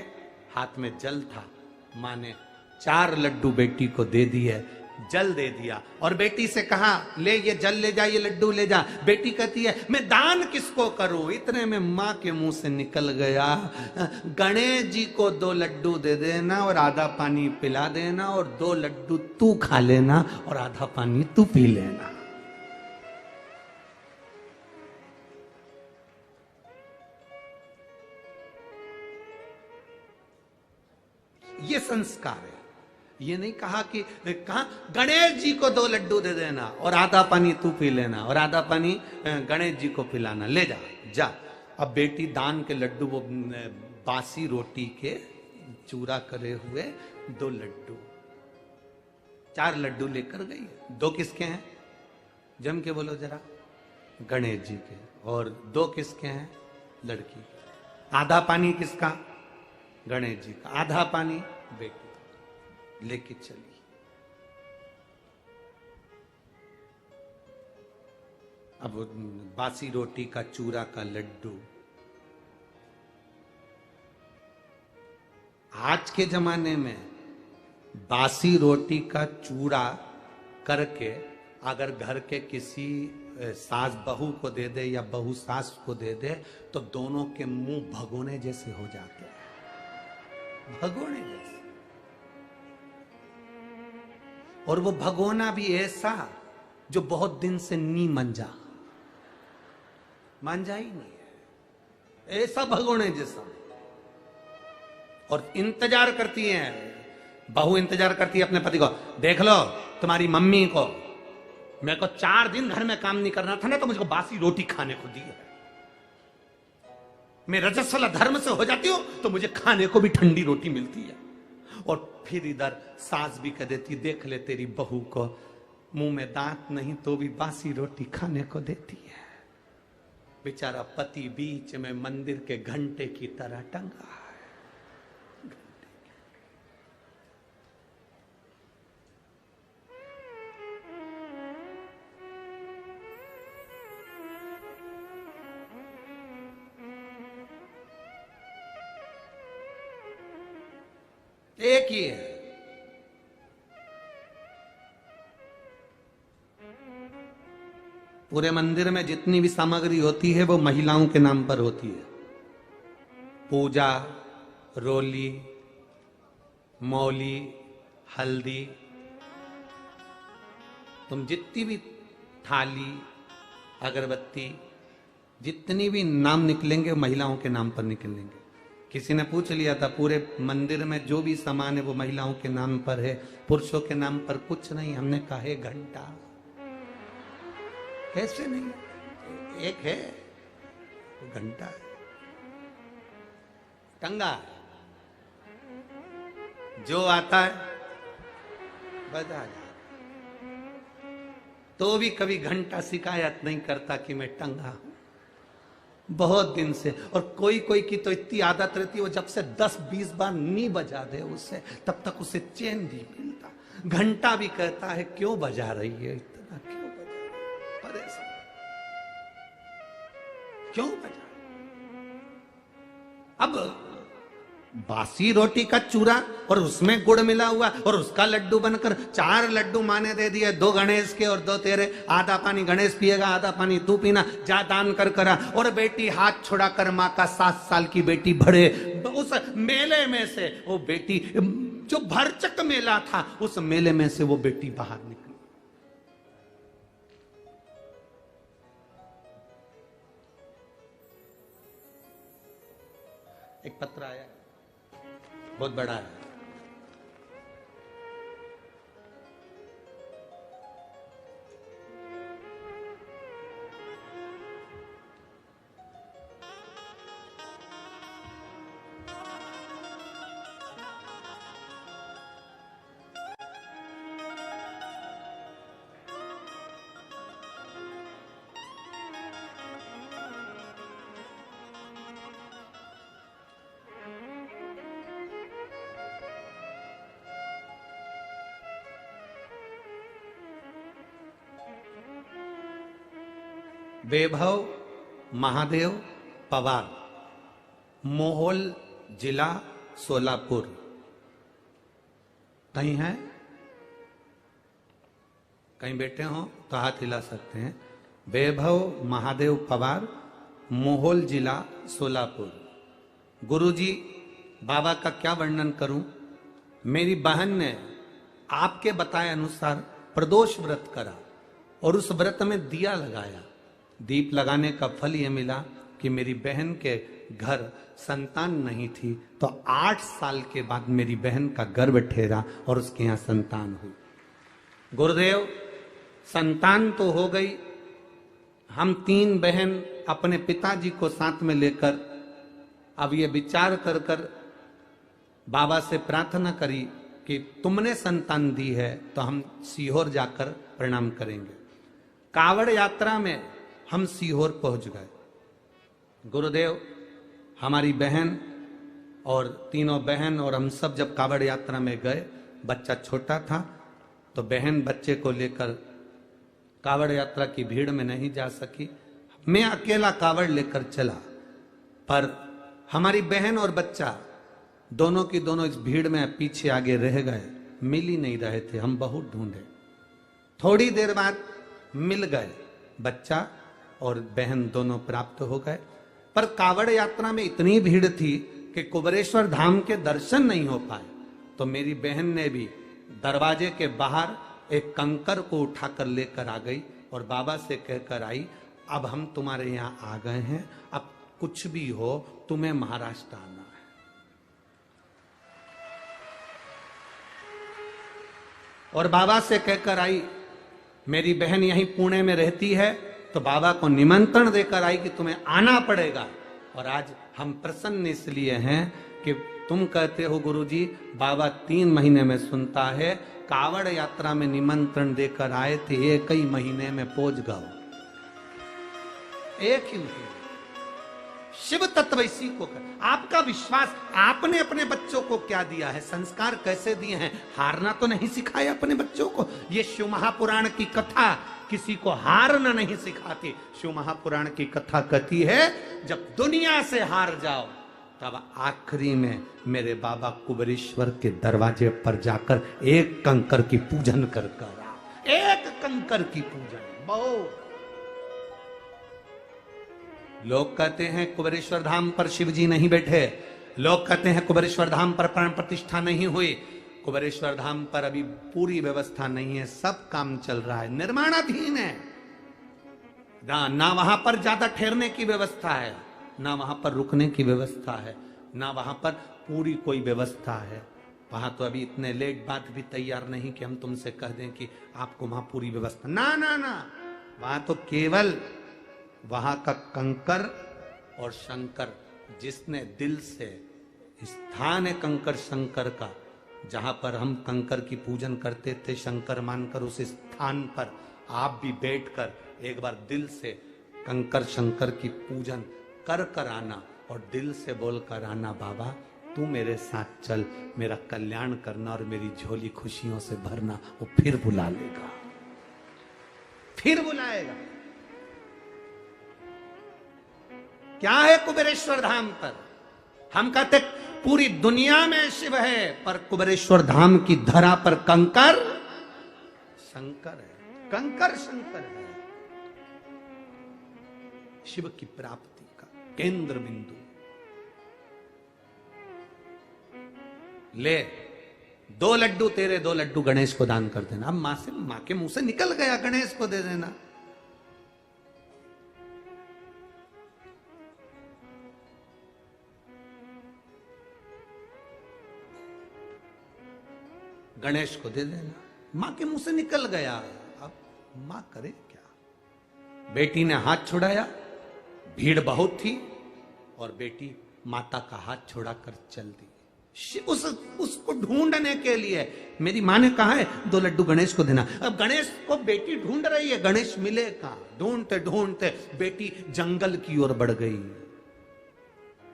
S1: हाथ में जल था। मां ने 4 लड्डू बेटी को दे दिए, जल दे दिया और बेटी से कहा, ले ये जल ले जा, ये लड्डू ले जा। बेटी कहती है, मैं दान किसको करूं? इतने में मां के मुंह से निकल गया, गणेश जी को 2 लड्डू दे देना और आधा पानी पिला देना, और 2 लड्डू तू खा लेना और आधा पानी तू पी लेना। ये संस्कार है। ये नहीं कहा कि, कहा गणेश जी को 2 लड्डू दे देना और आधा पानी तू पी लेना और आधा पानी गणेश जी को पिलाना, ले जा जा। अब बेटी दान के लड्डू, वो बासी रोटी के चूरा करे हुए 2 लड्डू, 4 लड्डू लेकर गई। 2 किसके हैं? जम के बोलो जरा। गणेश जी के। और 2 किसके हैं? लड़की के। आधा पानी किसका? गणेश जी का। आधा पानी बेटी लेके चली। अब बासी रोटी का चूरा का लड्डू, आज के जमाने में बासी रोटी का चूरा करके अगर घर के किसी सास बहू को दे दे या बहू सास को दे दे तो दोनों के मुंह भगोने जैसे हो जाते हैं, भगोने जैसे। और वो भगोना भी ऐसा जो बहुत दिन से नी मंजा ही नहीं है, ऐसा भगोने जैसा। और इंतजार करती है बहू, इंतजार करती है अपने पति को, देख लो तुम्हारी मम्मी को, मेरे को 4 दिन घर में काम नहीं करना था ना, तो मुझको बासी रोटी खाने को दी है। मैं रजस्वला धर्म से हो जाती हूं तो मुझे खाने को भी ठंडी रोटी मिलती है। और फिर इधर सास भी कह देती, देख ले तेरी बहू को, मुंह में दांत नहीं तो भी बासी रोटी खाने को देती है। बेचारा पति बीच में मंदिर के घंटे की तरह टंगा है। एक ही है। पूरे मंदिर में जितनी भी सामग्री होती है वो महिलाओं के नाम पर होती है। पूजा, रोली, मौली, हल्दी, तुम जितनी भी थाली, अगरबत्ती, जितनी भी नाम निकलेंगे महिलाओं के नाम पर निकलेंगे। किसी ने पूछ लिया था पूरे मंदिर में जो भी सामान है वो महिलाओं के नाम पर है, पुरुषों के नाम पर कुछ नहीं। हमने कहा है घंटा, कैसे नहीं, एक है वो घंटा है, टंगा है, जो आता है बजा जाए। तो भी कभी घंटा शिकायत नहीं करता कि मैं टंगा हूं, बहुत दिन से। और कोई कोई की तो इतनी आदत रहती है, वो जब से 10-20 बार नहीं बजा दे उससे, तब तक उसे चैन नहीं मिलता। घंटा भी कहता है क्यों बजा रही है, इतना क्यों बजा रही है, परेशान क्यों बजा। अब बासी रोटी का चूरा और उसमें गुड़ मिला हुआ और उसका लड्डू बनकर 4 लड्डू माने दे दिए, 2 गणेश के और 2 तेरे। आधा पानी गणेश पिएगा, आधा पानी तू पीना, जा दान कर करा। और बेटी हाथ छुड़ाकर माँ का 7 साल की बेटी भरे उस मेले में से, वो बेटी जो भरचक मेला था उस मेले में से वो बेटी बाहर निकली। एक पत्र आया, बहुत बड़ा है। वैभव महादेव पवार, मोहोल जिला सोलापुर। कहीं है, कहीं बैठे हो तो हाथ हिला सकते हैं। वैभव महादेव पवार, मोहोल जिला सोलापुर। गुरुजी, बाबा का क्या वर्णन करूं। मेरी बहन ने आपके बताए अनुसार प्रदोष व्रत करा और उस व्रत में दिया लगाया। दीप लगाने का फल यह मिला कि मेरी बहन के घर संतान नहीं थी, तो 8 साल के बाद मेरी बहन का गर्भ ठहरा और उसके यहां संतान हुई। गुरुदेव, संतान तो हो गई। हम 3 बहन अपने पिताजी को साथ में लेकर अब ये विचार कर कर बाबा से प्रार्थना करी कि तुमने संतान दी है तो हम सीहोर जाकर प्रणाम करेंगे। कावड़ यात्रा में हम सीहोर पहुंच गए। गुरुदेव, हमारी बहन और तीनों बहन और हम सब जब कावड़ यात्रा में गए, बच्चा छोटा था तो बहन बच्चे को लेकर कावड़ यात्रा की भीड़ में नहीं जा सकी। मैं अकेला कावड़ लेकर चला, पर हमारी बहन और बच्चा दोनों की दोनों इस भीड़ में पीछे आगे रह गए, मिल ही नहीं रहे थे। हम बहुत ढूंढे, थोड़ी देर बाद मिल गए। बच्चा और बहन दोनों प्राप्त हो गए। पर कावड़ यात्रा में इतनी भीड़ थी कि कुबेरेश्वर धाम के दर्शन नहीं हो पाए। तो मेरी बहन ने भी दरवाजे के बाहर एक कंकर को उठाकर लेकर आ गई और बाबा से कहकर आई, अब हम तुम्हारे यहां आ गए हैं, अब कुछ भी हो तुम्हें महाराष्ट्र आना है। और बाबा से कहकर आई, मेरी बहन यहीं पुणे में रहती है, तो बाबा को निमंत्रण देकर आई कि तुम्हें आना पड़ेगा। और आज हम प्रसन्न इसलिए हैं कि तुम कहते हो गुरुजी, बाबा 3 महीने में सुनता है। कावड़ यात्रा में निमंत्रण देकर आए थे, 1 ही महीने में पहुंच गए। एक ही महीने। शिव तत्व इसी को कर। आपका विश्वास, आपने अपने बच्चों को क्या दिया है, संस्कार कैसे दिए हैं। हारना तो नहीं सिखाया अपने बच्चों को। ये शिव महापुराण की कथा किसी को हारना नहीं सिखाती। शिव महापुराण की कथा कहती है, जब दुनिया से हार जाओ तब आखिरी में मेरे बाबा कुबेरेश्वर के दरवाजे पर जाकर एक कंकर की पूजन कर कर, एक कंकर की पूजन। बहुत लोग कहते हैं कुबेरेश्वर धाम पर शिव जी नहीं बैठे। लोग कहते हैं कुबेरेश्वर धाम पर प्राण प्रतिष्ठा नहीं हुई। कुबेरेश्वर धाम पर अभी पूरी व्यवस्था नहीं है, सब काम चल रहा है, निर्माणाधीन है। ना वहां पर ज्यादा ठहरने की व्यवस्था है, ना वहां पर रुकने की व्यवस्था है, ना वहां पर पूरी कोई व्यवस्था है। वहां तो अभी इतने लेट बात भी तैयार नहीं कि हम तुमसे कह दें कि आपको वहां पूरी व्यवस्था, ना ना ना, वहां तो केवल वहां का कंकर और शंकर, जिसने दिल से, स्थान है कंकर शंकर का, जहां पर हम कंकर की पूजन करते थे, शंकर मानकर उस स्थान पर आप भी बैठकर एक बार दिल से कंकर शंकर की पूजन कर कर आना और दिल से बोल कर आना, बाबा तू मेरे साथ चल, मेरा कल्याण करना और मेरी झोली खुशियों से भरना। वो फिर बुला लेगा, फिर बुलाएगा। क्या है कुबेरेश्वर धाम पर? हम कहते पूरी दुनिया में शिव है, पर कुबेरेश्वर धाम की धरा पर कंकर शंकर है, कंकर शंकर है। शिव की प्राप्ति का केंद्र बिंदु। ले 2 लड्डू तेरे, 2 लड्डू गणेश को दान कर देना। अब मां के मुंह से निकल गया, गणेश को दे देना। गणेश को दे देना, मां के मुंह से निकल गया। अब मां करे क्या? बेटी ने हाथ छुड़ाया, भीड़ बहुत थी और बेटी माता का हाथ छुड़ाकर चल दी। उसको ढूंढने के लिए मेरी मां ने कहा है 2 लड्डू गणेश को देना। अब गणेश को बेटी ढूंढ रही है, गणेश मिले कहां? ढूंढते ढूंढते बेटी जंगल की ओर बढ़ गई,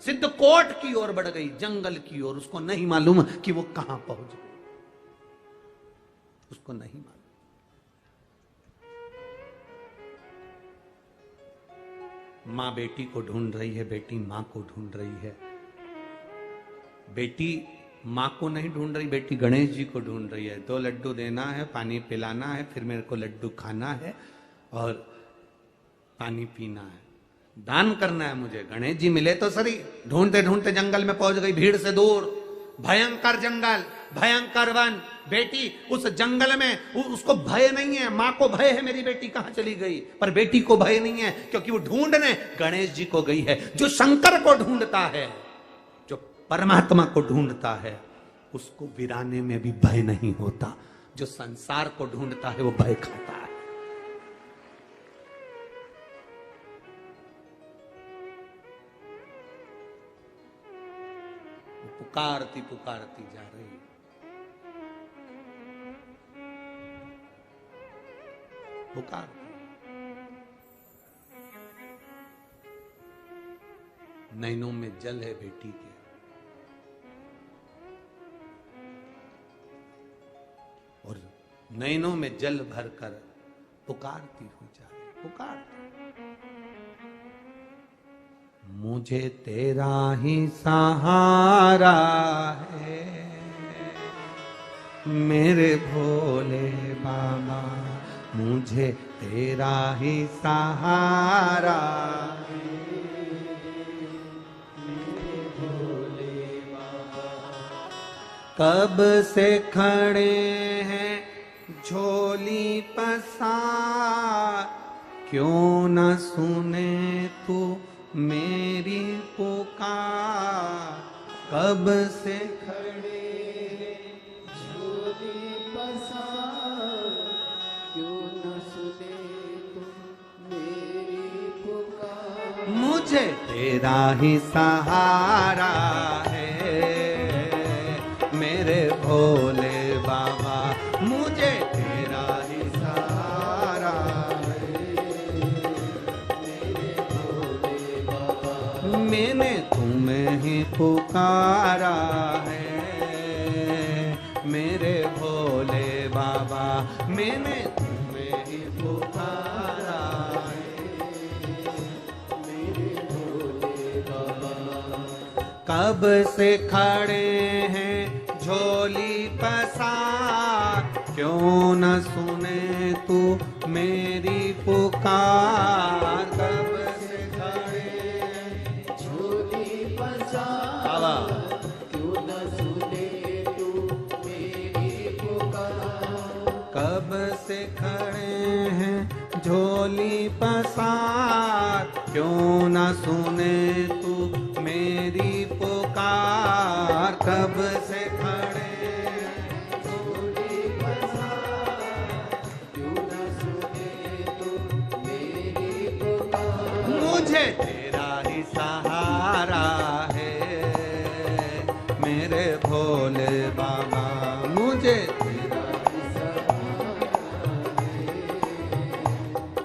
S1: सिद्धकोट की ओर बढ़ गई, जंगल की ओर। उसको नहीं मालूम कि वो कहां पहुंच गई, उसको नहीं मालूम। मां बेटी को ढूंढ रही है, बेटी मां को ढूंढ रही है। बेटी मां को नहीं ढूंढ रही, बेटी गणेश जी को ढूंढ रही है। 2 लड्डू देना है, पानी पिलाना है, फिर मेरे को लड्डू खाना है और पानी पीना है, दान करना है मुझे। गणेश जी मिले तो सही। ढूंढते ढूंढते जंगल में पहुंच गई, भीड़ से दूर, भयंकर जंगल, भयंकर वन। बेटी उस जंगल में, उसको भय नहीं है, मां को भय है मेरी बेटी कहां चली गई, पर बेटी को भय नहीं है क्योंकि वो ढूंढने गणेश जी को गई है। जो शंकर को ढूंढता है, जो परमात्मा को ढूंढता है, उसको वीराने में भी भय नहीं होता। जो संसार को ढूंढता है वो भय खाता है। पुकारती पुकारती जा रही, पुकारती। नैनों में जल है बेटी के, और नैनों में जल भरकर पुकारती हो जा रही, पुकारती। मुझे तेरा ही सहारा है मेरे भोले बाबा, मुझे तेरा ही सहारा है मेरे भोले बाबा। कब से खड़े हैं झोली पसार, क्यों न सुने तू मेरी पुकार। कब से खड़े
S2: झोली पसार, क्यों न सुने तुम मेरी पुकार।
S1: मुझे तेरा ही सहारा है मेरे भोले बाबा, मुझे तेरा ही सहारा मैंने तुम्हें ही पुकारा है मेरे भोले बाबा, मैंने तुम्हें ही पुकारा है मेरे भोले बाबा। कब से खड़े हैं झोली पसार, क्यों न सुने तू मेरी पुकार। कब
S2: क्यों न सुने तू मेरी पुकार।
S1: कब से खड़े हैं झोली पसार, क्यों न सुने तू मेरी पुकार। कब से खड़े
S2: झोली पसार, क्यों न सुने तू मेरी पुकार।
S1: मुझे तेरा ही सहारा है मेरे भोले बाबा, मुझे तेरा
S2: ही सहारा है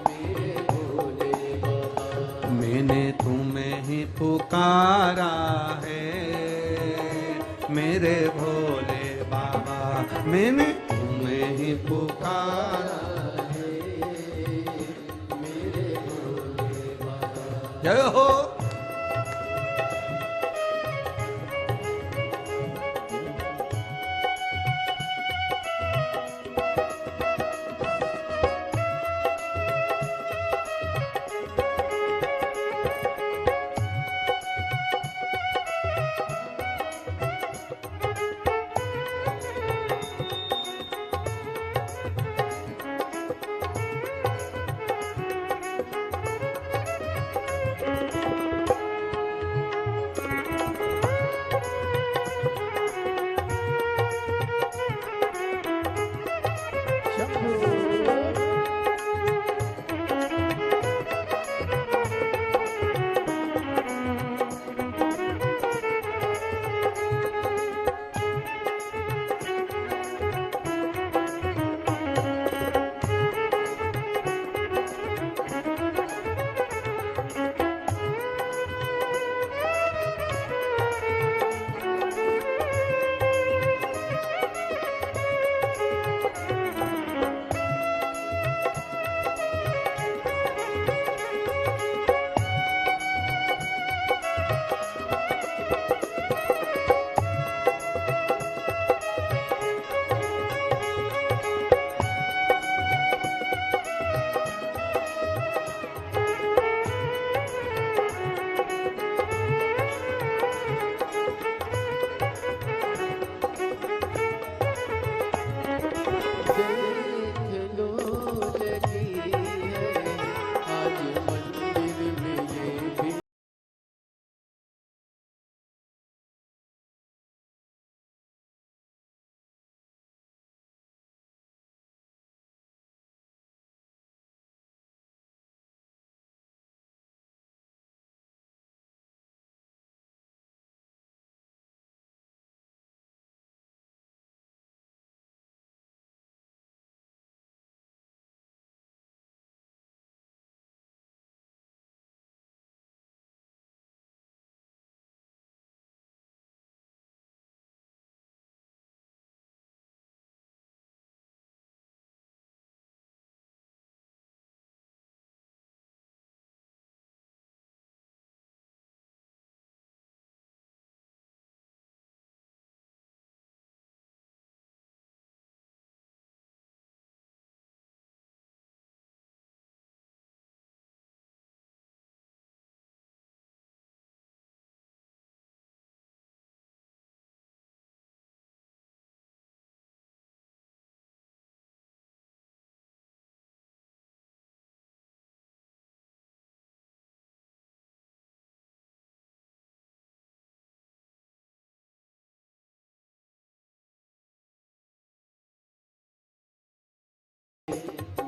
S2: मेरे भोले बाबा।
S1: मैंने तुम्हें ही पुकारा है मेरे भोले बाबा, मैंने तुम्हें ही पुकारा
S2: है मेरे भोले बाबा।
S1: जय हो।
S2: देख लो लगी है आज मंदिर में ये भी।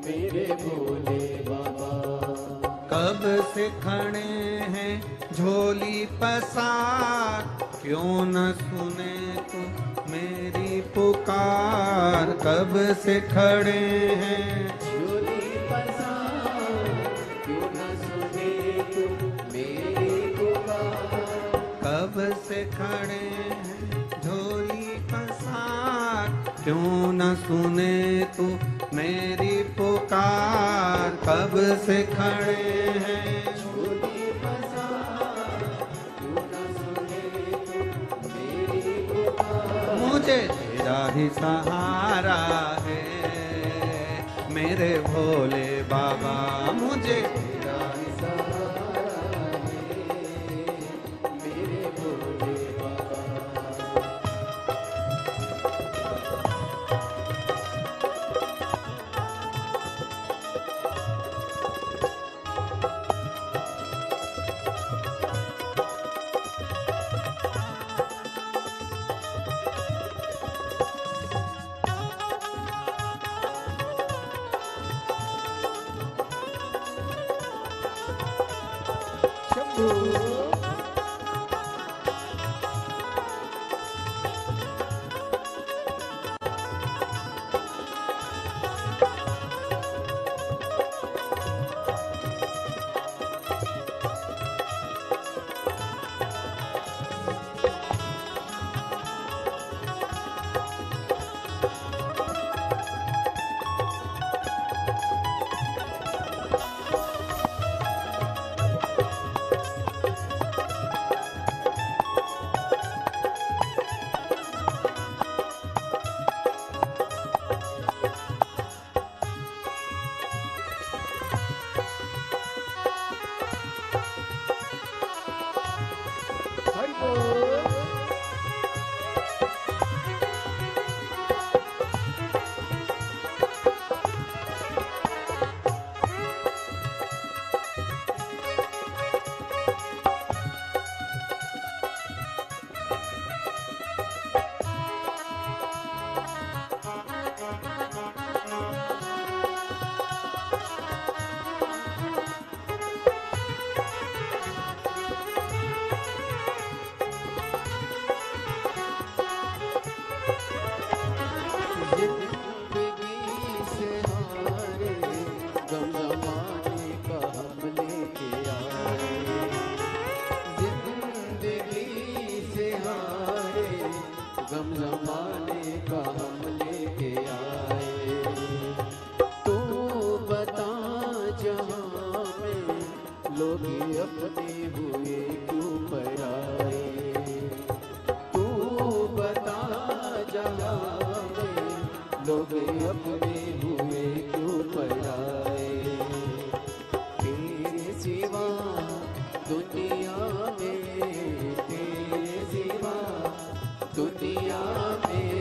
S2: मेरे भोले बाबा।
S1: कब से खड़े हैं झोली पसार, क्यों न सुने तू मेरी पुकार। कब से खड़े हैं
S2: झोली पसार, क्यों न सुने तू मेरी पुकार।
S1: कब से खड़े हैं झोली पसार, क्यों न सुने तू मेरी पुकार। कब से खड़े हैं
S2: झोली पसार, क्यों न सुने तू मेरी पुकार।
S1: मुझे तेरा ही सहारा है मेरे भोले बाबा, मुझे तेरा ही
S2: सहारा है मेरे भोले बाबा। तू हरि बोल। जिंदगी से हारे गम जमाने का हम लेके आए। जिंदगी से हारे गम जमाने का हम लेके आए। तू बता जहां में लोग अपने हुए क्यों पराए। तू बता जहां में लोग अपने हुए क्यों पराए। तेरे सिवा दुनिया में, तेरे सिवा दुनिया में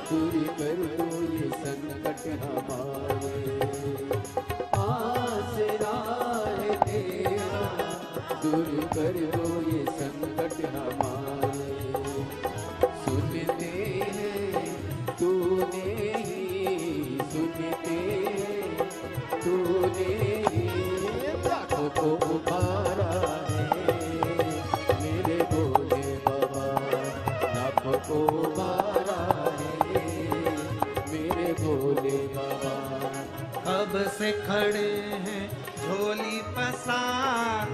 S2: दूर कर दो ये संकट हमारे। आसरा है तेरा, दूर कर दो ये संकट हमारे। सुनते हैं तूने ही, सुनते हैं तूने ही, लाखों को उबारा है मेरे भोले बाबा, लाखों को उबारा है मेरे भोले बाबा।
S1: कब से खड़े हैं झोली पसार,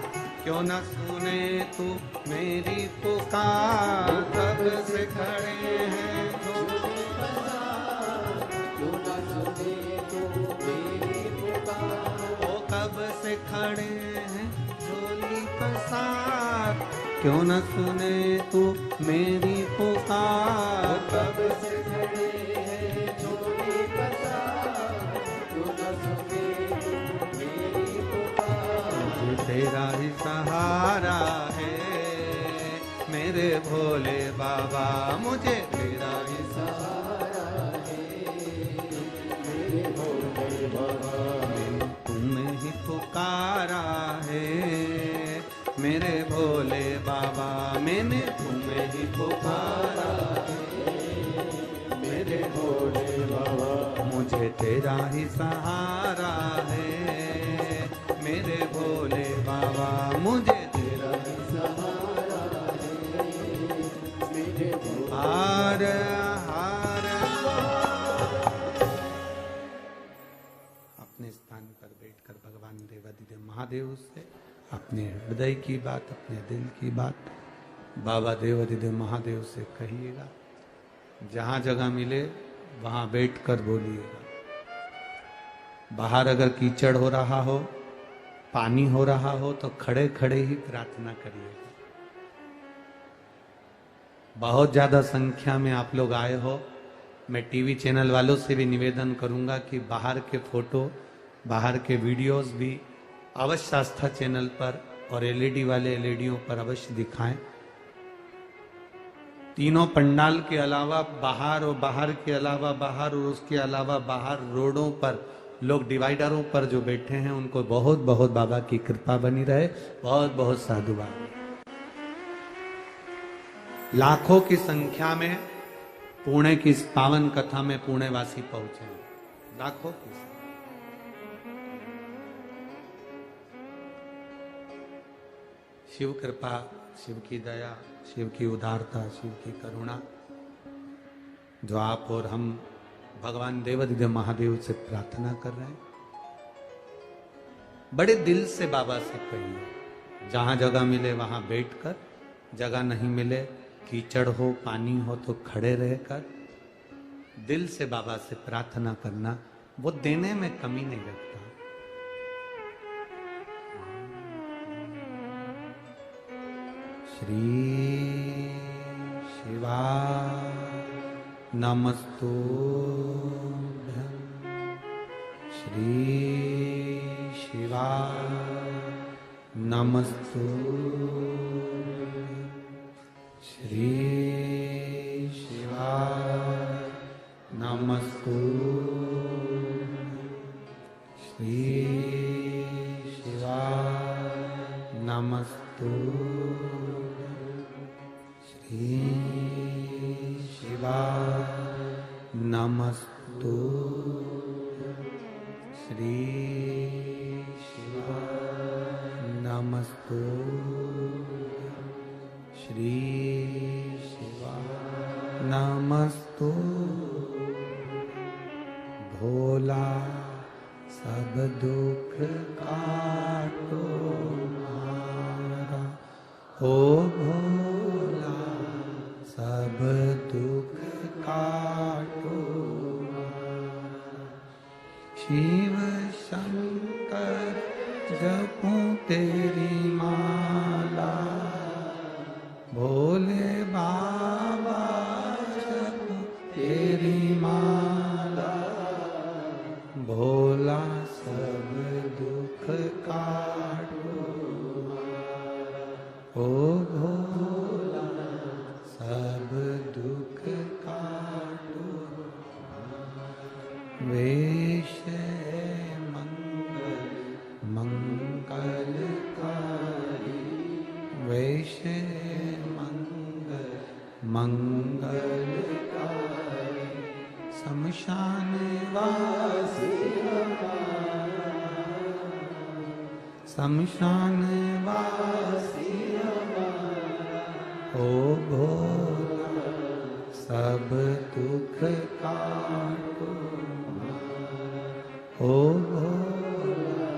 S1: क्यों न सुने तू मेरी पुकार। कब से खड़े हैं झोली पसार,
S2: क्यों न सुने तू मेरी पुकार।
S1: ओ कब से खड़े हैं झोली पसार, क्यों न सुने तू मेरी पुकार।
S2: कब से खड़े हैं झोली पसार, क्यों न सुने तू मेरी पुकार।
S1: मुझे तेरा ही सहारा है मेरे भोले बाबा, मुझे तेरा ही
S2: सहारा है मेरे भोले बाबा।
S1: तुम्हें ही पुकारा है मेरे भोले बाबा, मैंने तुम्हें ही पुकारा है
S2: मेरे भोले बाबा।
S1: मुझे तेरा ही सहारा है मेरे भोले बाबा, मुझे तेरा ही
S2: सहारा है मेरे भोले।
S1: हार हार। अपने स्थान पर बैठकर भगवान देवादिदेव महादेव से अपने हृदय की बात, अपने दिल की बात बाबा देवादिदेव महादेव से कहिएगा। जहां जगह मिले वहां बैठकर बोलिएगा। बाहर अगर कीचड़ हो रहा हो, पानी हो रहा हो, तो खड़े खड़े ही प्रार्थना करिएगा। बहुत ज्यादा संख्या में आप लोग आए हो, मैं टीवी चैनल वालों से भी निवेदन करूंगा कि बाहर के फोटो, बाहर के वीडियोस भी अवश्य आस्था चैनल पर और एलईडी वाले एलईडीओं पर अवश्य दिखाएं। तीनों पंडाल के अलावा बाहर, और बाहर के अलावा बाहर, और उसके अलावा बाहर रोडों पर लोग डिवाइडरों पर जो बैठे हैं उनको बहुत बहुत बाबा की कृपा बनी रहे। बहुत बहुत साधुवाद। लाखों की संख्या में पुणे की इस पावन कथा में पुणेवासी पहुंचे, लाखों की संख्या। शिव कृपा, शिव की दया, शिव की उदारता, शिव की करुणा जो आप और हम भगवान देवादिदेव महादेव से प्रार्थना कर रहे हैं, बड़े दिल से बाबा से कहिए। जहां जगह मिले वहां बैठकर, जगह नहीं मिले, कीचड़ हो, पानी हो, तो खड़े रहकर दिल से बाबा से प्रार्थना करना, वो देने में कमी नहीं रखता। श्री शिवा नमस्तुभ्यं, श्री शिवा नमस्तुभ्यं, श्री शिवा नमस्तुभ्यं, श्री शिवा नमस्तुभ्यं, श्री शिवा नमस्तुभ्यं, श्री शिवा नमस्तुभ्यं, श्री शिवा नमस्तुभ्यं। भोला सब दुख काटो मारा, ओ भोला सब दुख काटो मारा। शिव शंकर जपूं तेरी माला, भोले बाबा जपूं तेरी माला, भोला सब दुख काटो मारा, ओ भोला सब दुख काटो शमशान वासी शमशान वासी ओ भोला सब दुख काटो ओ भोला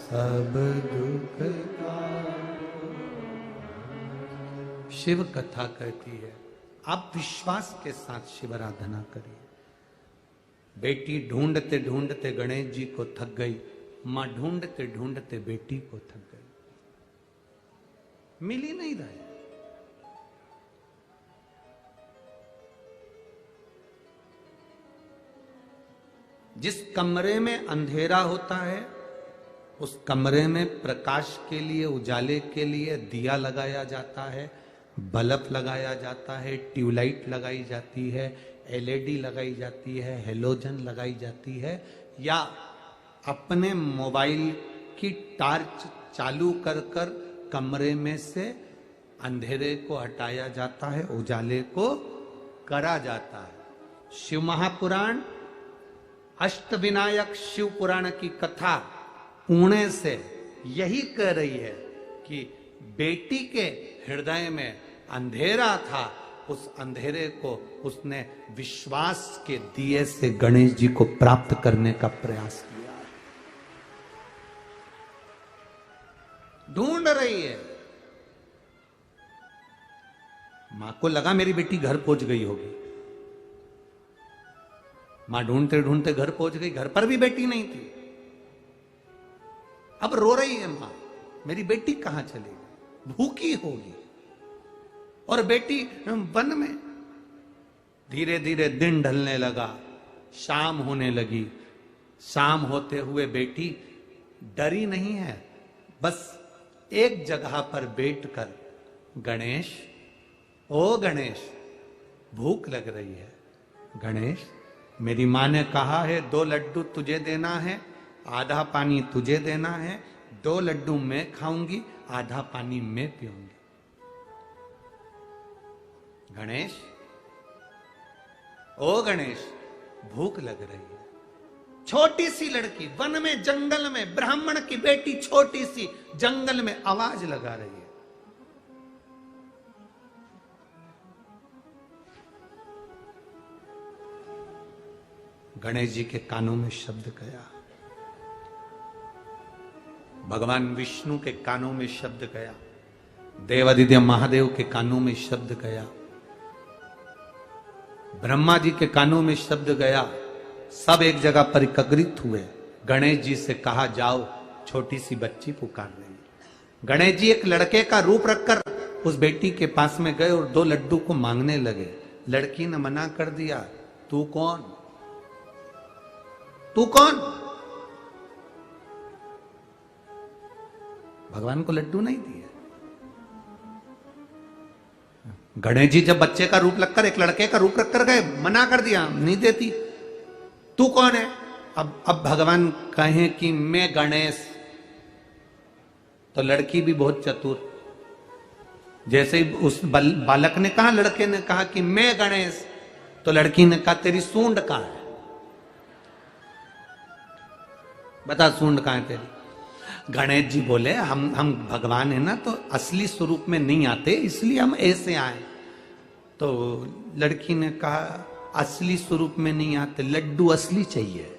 S1: सब दुख काटो। शिव कथा कहती है आप विश्वास के साथ शिव आराधना करिए। बेटी ढूंढते ढूंढते गणेश जी को थक गई, मां ढूंढते ढूंढते बेटी को थक गई, मिल ही नहीं रहे। जिस कमरे में अंधेरा होता है उस कमरे में प्रकाश के लिए, उजाले के लिए दिया लगाया जाता है, बल्ब लगाया जाता है, ट्यूबलाइट लगाई जाती है, एलईडी लगाई जाती है, हेलोजन लगाई जाती है, या अपने मोबाइल की टॉर्च चालू कर कर कमरे में से अंधेरे को हटाया जाता है, उजाले को करा जाता है। शिव महापुराण, अष्टविनायक शिव पुराण की कथा पुणे से यही कह रही है कि बेटी के हृदय में अंधेरा था, उस अंधेरे को उसने विश्वास के दिए से गणेश जी को प्राप्त करने का प्रयास किया। ढूंढ रही है, मां को लगा मेरी बेटी घर पहुंच गई होगी, मां ढूंढते ढूंढते घर पहुंच गई, घर पर भी बेटी नहीं थी। अब रो रही है मां, मेरी बेटी कहां चली गई, भूखी होगी। और बेटी वन में। धीरे धीरे दिन ढलने लगा, शाम होने लगी। शाम होते हुए बेटी डरी नहीं है, बस एक जगह पर बैठकर गणेश, ओ गणेश भूख लग रही है, गणेश मेरी मां ने कहा है 2 लड्डू तुझे देना है, आधा पानी तुझे देना है, 2 लड्डू मैं खाऊंगी, आधा पानी मैं पीऊंगी। गणेश, ओ गणेश भूख लग रही है। छोटी सी लड़की वन में, जंगल में, ब्राह्मण की बेटी छोटी सी जंगल में आवाज लगा रही है। गणेश जी के कानों में शब्द गया, भगवान विष्णु के कानों में शब्द गया, देवादिदेव महादेव के कानों में शब्द गया, ब्रह्मा जी के कानों में शब्द गया। सब एक जगह पर एकत्रित हुए। गणेश जी से कहा जाओ, छोटी सी बच्ची पुकार रही है। गणेश जी एक लड़के का रूप रखकर उस बेटी के पास में गए और 2 लड्डू को मांगने लगे। लड़की ने मना कर दिया, तू कौन, तू कौन? भगवान को लड्डू नहीं दिए। गणेश जी जब बच्चे का रूप लगकर, एक लड़के का रूप रखकर गए, मना कर दिया, नहीं देती। तू कौन है? अब भगवान कहें कि मैं गणेश, तो लड़की भी बहुत चतुर, जैसे ही उस बालक ने कहा, लड़के ने कहा कि मैं गणेश, तो लड़की ने कहा तेरी सूंड कहां है, बता सूंड कहां है तेरी। गणेश जी बोले हम भगवान है ना, तो असली स्वरूप में नहीं आते, इसलिए हम ऐसे आए। तो लड़की ने कहा असली स्वरूप में नहीं आते, लड्डू असली चाहिए।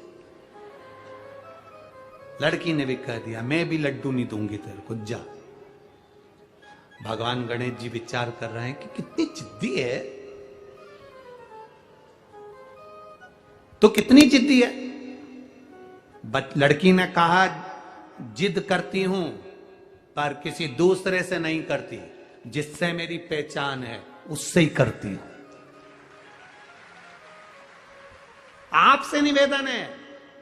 S1: लड़की ने भी कह दिया मैं भी लड्डू नहीं दूंगी तेरे को, जा। भगवान गणेश जी विचार कर रहे हैं कि कितनी जिद्दी है, तो कितनी जिद्दी है। लड़की ने कहा जिद करती हूं पर किसी दूसरे से नहीं करती, जिससे मेरी पहचान है उससे ही करती हूं। आपसे निवेदन है,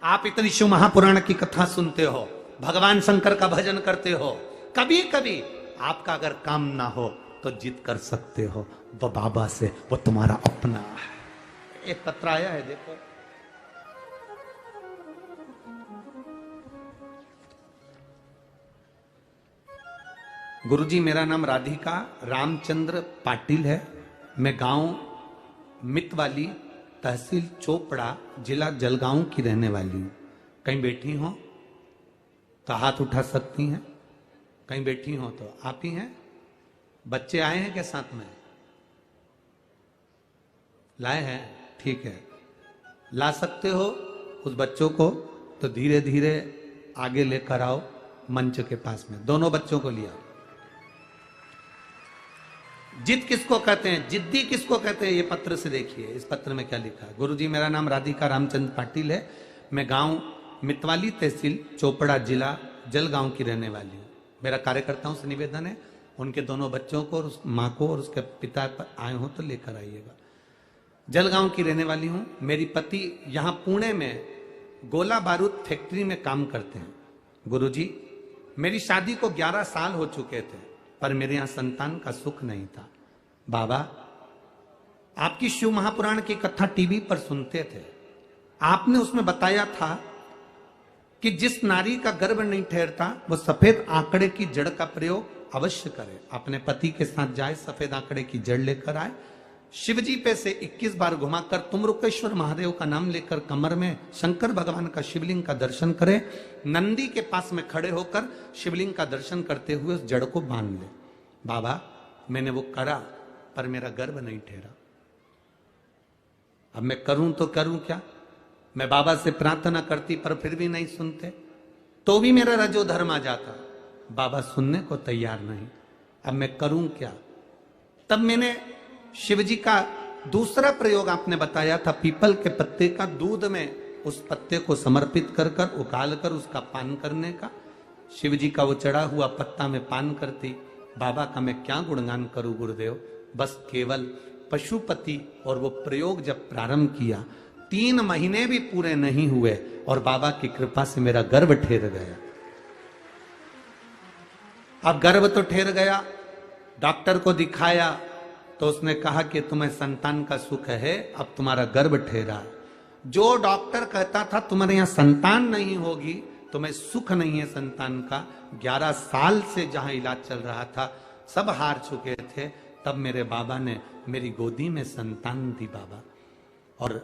S1: आप इतनी शिव महापुराण की कथा सुनते हो, भगवान शंकर का भजन करते हो, कभी कभी आपका अगर काम ना हो तो जिद कर सकते हो, वो बाबा से, वो तुम्हारा अपना है। एक पत्र आया है, देखो। गुरुजी मेरा नाम राधिका रामचंद्र पाटिल है, मैं गांव मितवाली तहसील चोपड़ा, जिला जलगांव की रहने वाली हूं। कहीं बैठी हो तो हाथ उठा सकती हैं, कहीं बैठी हो तो। आप ही हैं? बच्चे आए हैं क्या साथ में? लाए हैं? ठीक है, ला सकते हो उस बच्चों को तो धीरे धीरे आगे लेकर आओ मंच के पास में। दोनों बच्चों को लिया। जिद किसको कहते हैं, जिद्दी किसको कहते हैं, ये पत्र से देखिए। इस पत्र में क्या लिखा है। गुरुजी, मेरा नाम राधिका रामचंद्र पाटिल है। मैं गांव मितवाली, तहसील चोपड़ा, जिला जलगांव की रहने वाली हूँ। मेरा कार्यकर्ताओं से निवेदन है, उनके दोनों बच्चों को और उस माँ को और उसके पिता पर आए हो तो लेकर आइएगा। जलगांव की रहने वाली हूँ। मेरी पति यहाँ पुणे में गोला बारूद फैक्ट्री में काम करते हैं। गुरुजी, मेरी शादी को 11 साल हो चुके थे, पर मेरे यहाँ संतान का सुख नहीं था। बाबा, आपकी शिव महापुराण की कथा टीवी पर सुनते थे। आपने उसमें बताया था कि जिस नारी का गर्भ नहीं ठहरता वो सफेद आंकड़े की जड़ का प्रयोग अवश्य करे। अपने पति के साथ जाए, सफेद आंकड़े की जड़ लेकर आए, शिवजी पे से 21 बार घुमाकर तुमरुकेश्वर महादेव का नाम लेकर कमर में शंकर भगवान का शिवलिंग का दर्शन करें। नंदी के पास में खड़े होकर शिवलिंग का दर्शन करते हुए उस जड़ को बांध ले। बाबा, मैंने वो करा पर मेरा गर्भ नहीं ठहरा। अब मैं करूं तो करूं क्या? मैं बाबा से प्रार्थना करती पर फिर भी नहीं सुनते, तो भी मेरा रजो धर्म आ जाता। बाबा सुनने को तैयार नहीं। अब मैं करूं क्या? तब मैंने शिवजी का दूसरा प्रयोग आपने बताया था, पीपल के पत्ते का दूध में उस पत्ते को समर्पित कर कर उकाल कर उसका पान करने का। शिवजी का वो चढ़ा हुआ पत्ता में पान करती। बाबा का मैं क्या गुणगान करूं गुरुदेव, बस केवल पशुपति। और वो प्रयोग जब प्रारंभ किया, 3 महीने भी पूरे नहीं हुए और बाबा की कृपा से मेरा गर्भ ठहर गया। अब गर्भ तो ठहर गया, डॉक्टर को दिखाया तो उसने कहा कि तुम्हें संतान का सुख है, अब तुम्हारा गर्भ ठहरा। जो डॉक्टर कहता था तुम्हारे यहां संतान नहीं होगी, तुम्हें सुख नहीं है संतान का, 11 साल से जहां इलाज चल रहा था सब हार चुके थे। तब मेरे बाबा ने मेरी गोदी में संतान दी बाबा, और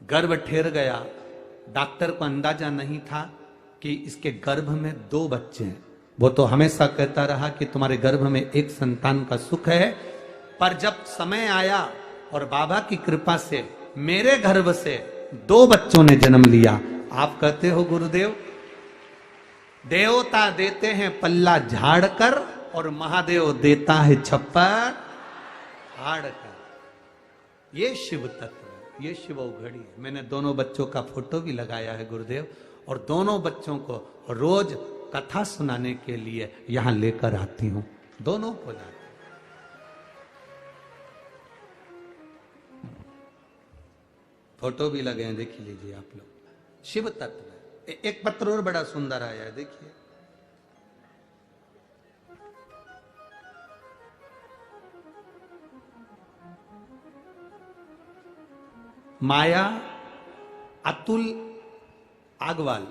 S1: गर्भ ठहर गया। डॉक्टर को अंदाजा नहीं था कि इसके गर्भ में 2 बच्चे हैं। वो तो हमेशा कहता रहा कि तुम्हारे गर्भ में एक संतान का सुख है। पर जब समय आया और बाबा की कृपा से मेरे गर्भ से 2 बच्चों ने जन्म लिया। आप कहते हो गुरुदेव, देवता देते हैं पल्ला झाड़ कर और महादेव देता है छप्पर फाड़ कर। ये शिव तत्व, ये शिव औघड़ी है। मैंने दोनों बच्चों का फोटो भी लगाया है गुरुदेव, और दोनों बच्चों को रोज कथा सुनाने के लिए यहां लेकर आती हूं। दोनों को लाती। फोटो भी लगे हैं, देख लीजिए आप लोग। शिव तत्व। एक पत्र और बड़ा सुंदर आया है, देखिए। माया अतुल आगवाल,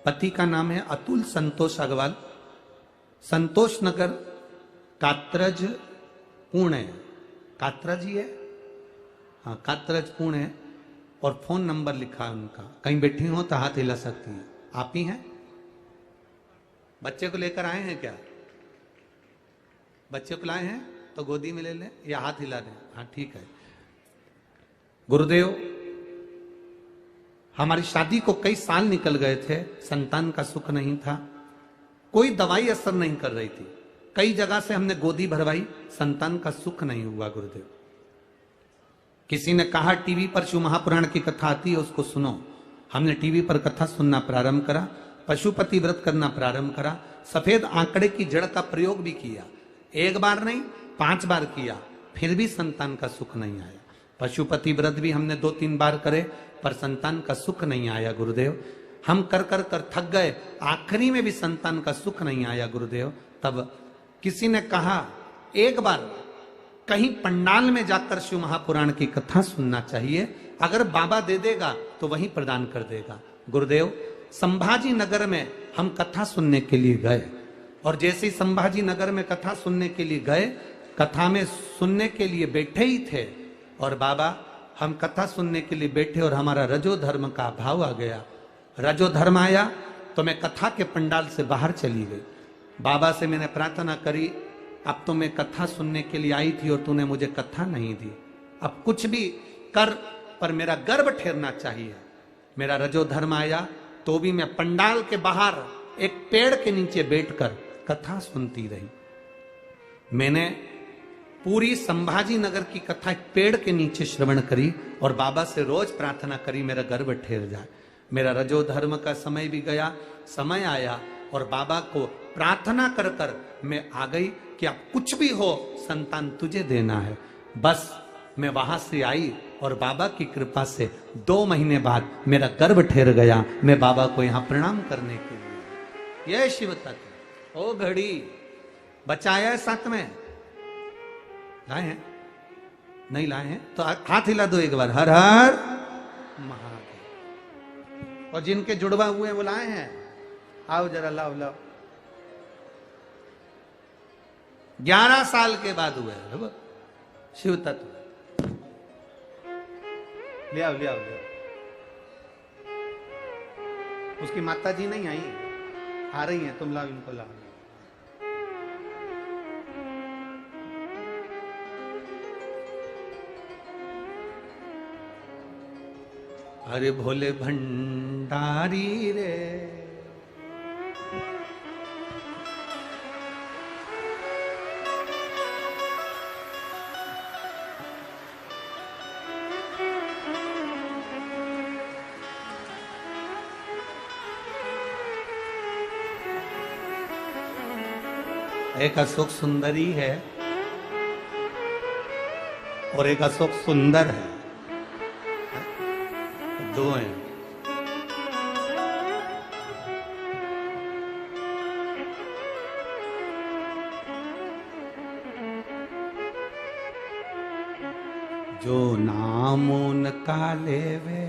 S1: पति का नाम है अतुल संतोष अग्रवाल, संतोष नगर, कात्रज, पुणे। कात्रज ही है, हाँ कात्रज पुणे। और फोन नंबर लिखा है उनका। कहीं बैठी हो तो हाथ हिला सकती हैं। आप ही हैं? बच्चे को लेकर आए हैं क्या? बच्चे को लाए हैं तो गोदी में ले लें या हाथ हिला दें। हाँ ठीक है। गुरुदेव, हमारी शादी को कई साल निकल गए थे, संतान का सुख नहीं था, कोई दवाई असर नहीं कर रही थी। कई जगह से हमने गोदी भरवाई, संतान का सुख नहीं हुआ गुरुदेव। किसी ने कहा टीवी पर शिव महापुराण की कथा आती है, उसको सुनो। हमने टीवी पर कथा सुनना प्रारंभ करा, पशुपति व्रत करना प्रारंभ करा, सफेद आंकड़े की जड़ का प्रयोग भी किया। 1 बार नहीं 5 बार किया, फिर भी संतान का सुख नहीं आया। पशुपति व्रत भी हमने 2-3 बार करे, पर संतान का सुख नहीं आया गुरुदेव। हम कर कर कर थक गए, आखिरी में भी संतान का सुख नहीं आया गुरुदेव। तब किसी ने कहा, एक बार कहीं पंडाल में जाकर शिव महापुराण की कथा सुनना चाहिए, अगर बाबा दे देगा तो वहीं प्रदान कर देगा। गुरुदेव, संभाजी नगर में हम कथा सुनने के लिए गए, और जैसे ही संभाजी नगर में कथा सुनने के लिए गए, कथा में सुनने के लिए बैठे ही थे, और बाबा हम कथा सुनने के लिए बैठे और हमारा रजो धर्म का भाव आ गया। रजो धर्म आया तो मैं कथा के पंडाल से बाहर चली गई। बाबा से मैंने प्रार्थना करी, अब तो मैं कथा सुनने के लिए आई थी और तूने मुझे कथा नहीं दी, अब कुछ भी कर पर मेरा गर्भ ठहरना चाहिए। मेरा रजो धर्म आया तो भी मैं पंडाल के बाहर एक पेड़ के नीचे बैठकर कथा सुनती रही। मैंने पूरी संभाजी नगर की कथा एक पेड़ के नीचे श्रवण करी और बाबा से रोज प्रार्थना करी मेरा गर्भ ठहर जाए। मेरा रजो धर्म का समय भी गया, समय आया और बाबा को प्रार्थना कर कर मैं आ गई कि अब कुछ भी हो संतान तुझे देना है। बस मैं वहां से आई और बाबा की कृपा से 2 महीने बाद मेरा गर्भ ठहर गया। मैं बाबा को यहां प्रणाम करने के लिए, यह शिव तत्व। ओ घड़ी बचाया साथ में लाए हैं, नहीं लाए हैं तो हाथ हिला दो एक बार, हर हर महादेव। और जिनके जुड़वा हुए हैं वो लाए हैं, आओ जरा लाओ लाओ। 11 साल के बाद हुए शिव तत्व, ले आओ ले आओ ले आओ। उसकी माता जी नहीं आई, आ रही हैं, तुम लाओ इनको लाओ। अरे भोले भंडारी रे, एक अशोक सुंदरी है और एक अशोक सुंदर है, दो हैं। जो नाम उनका लेवे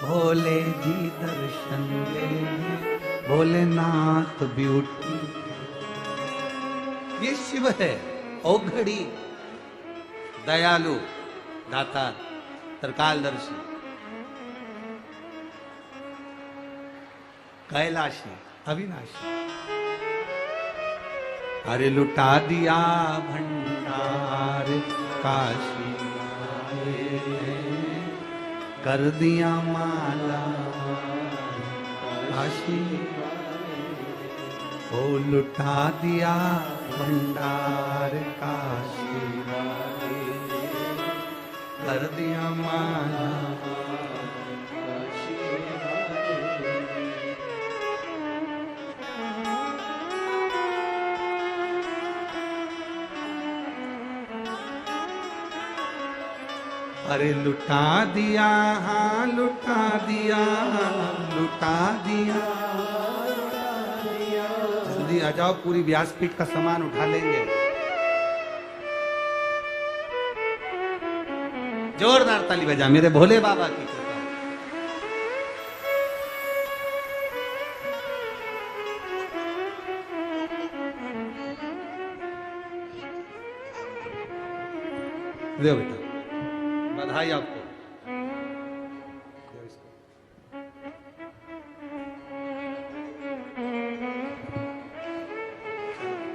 S1: भोले जी दर्शन लेवे, भोलेनाथ ब्यूटी। ये शिव है, औघड़ी, दयालु, दाता, त्रिकालदर्शी, कैलाशी, अविनाशी। अरे लुटा दिया भंडार काशी माए, कर दिया माला काशी। ओ लुटा दिया भंडार काशी माए, कर दिया माला काशी। अरे लुटा दिया, हाँ लुटा दिया, लुटा दिया। जल्दी आ जाओ, पूरी व्यासपीठ का सामान उठा लेंगे। जोरदार ताली बजा मेरे भोले बाबा की कृपा। दे बेटा, बधाई आपको।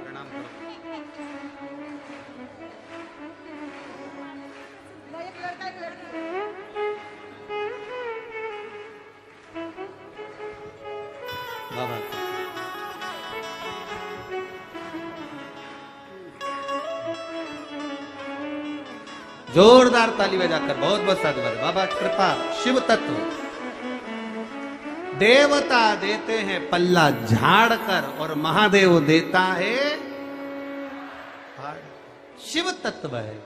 S1: प्रणाम करो। बाबा जोरदार ताली बजाकर बहुत बहुत साधुवाद। बाबा कृपा, शिव तत्व। देवता देते हैं पल्ला झाड़ कर और महादेव देता है, शिव तत्व है।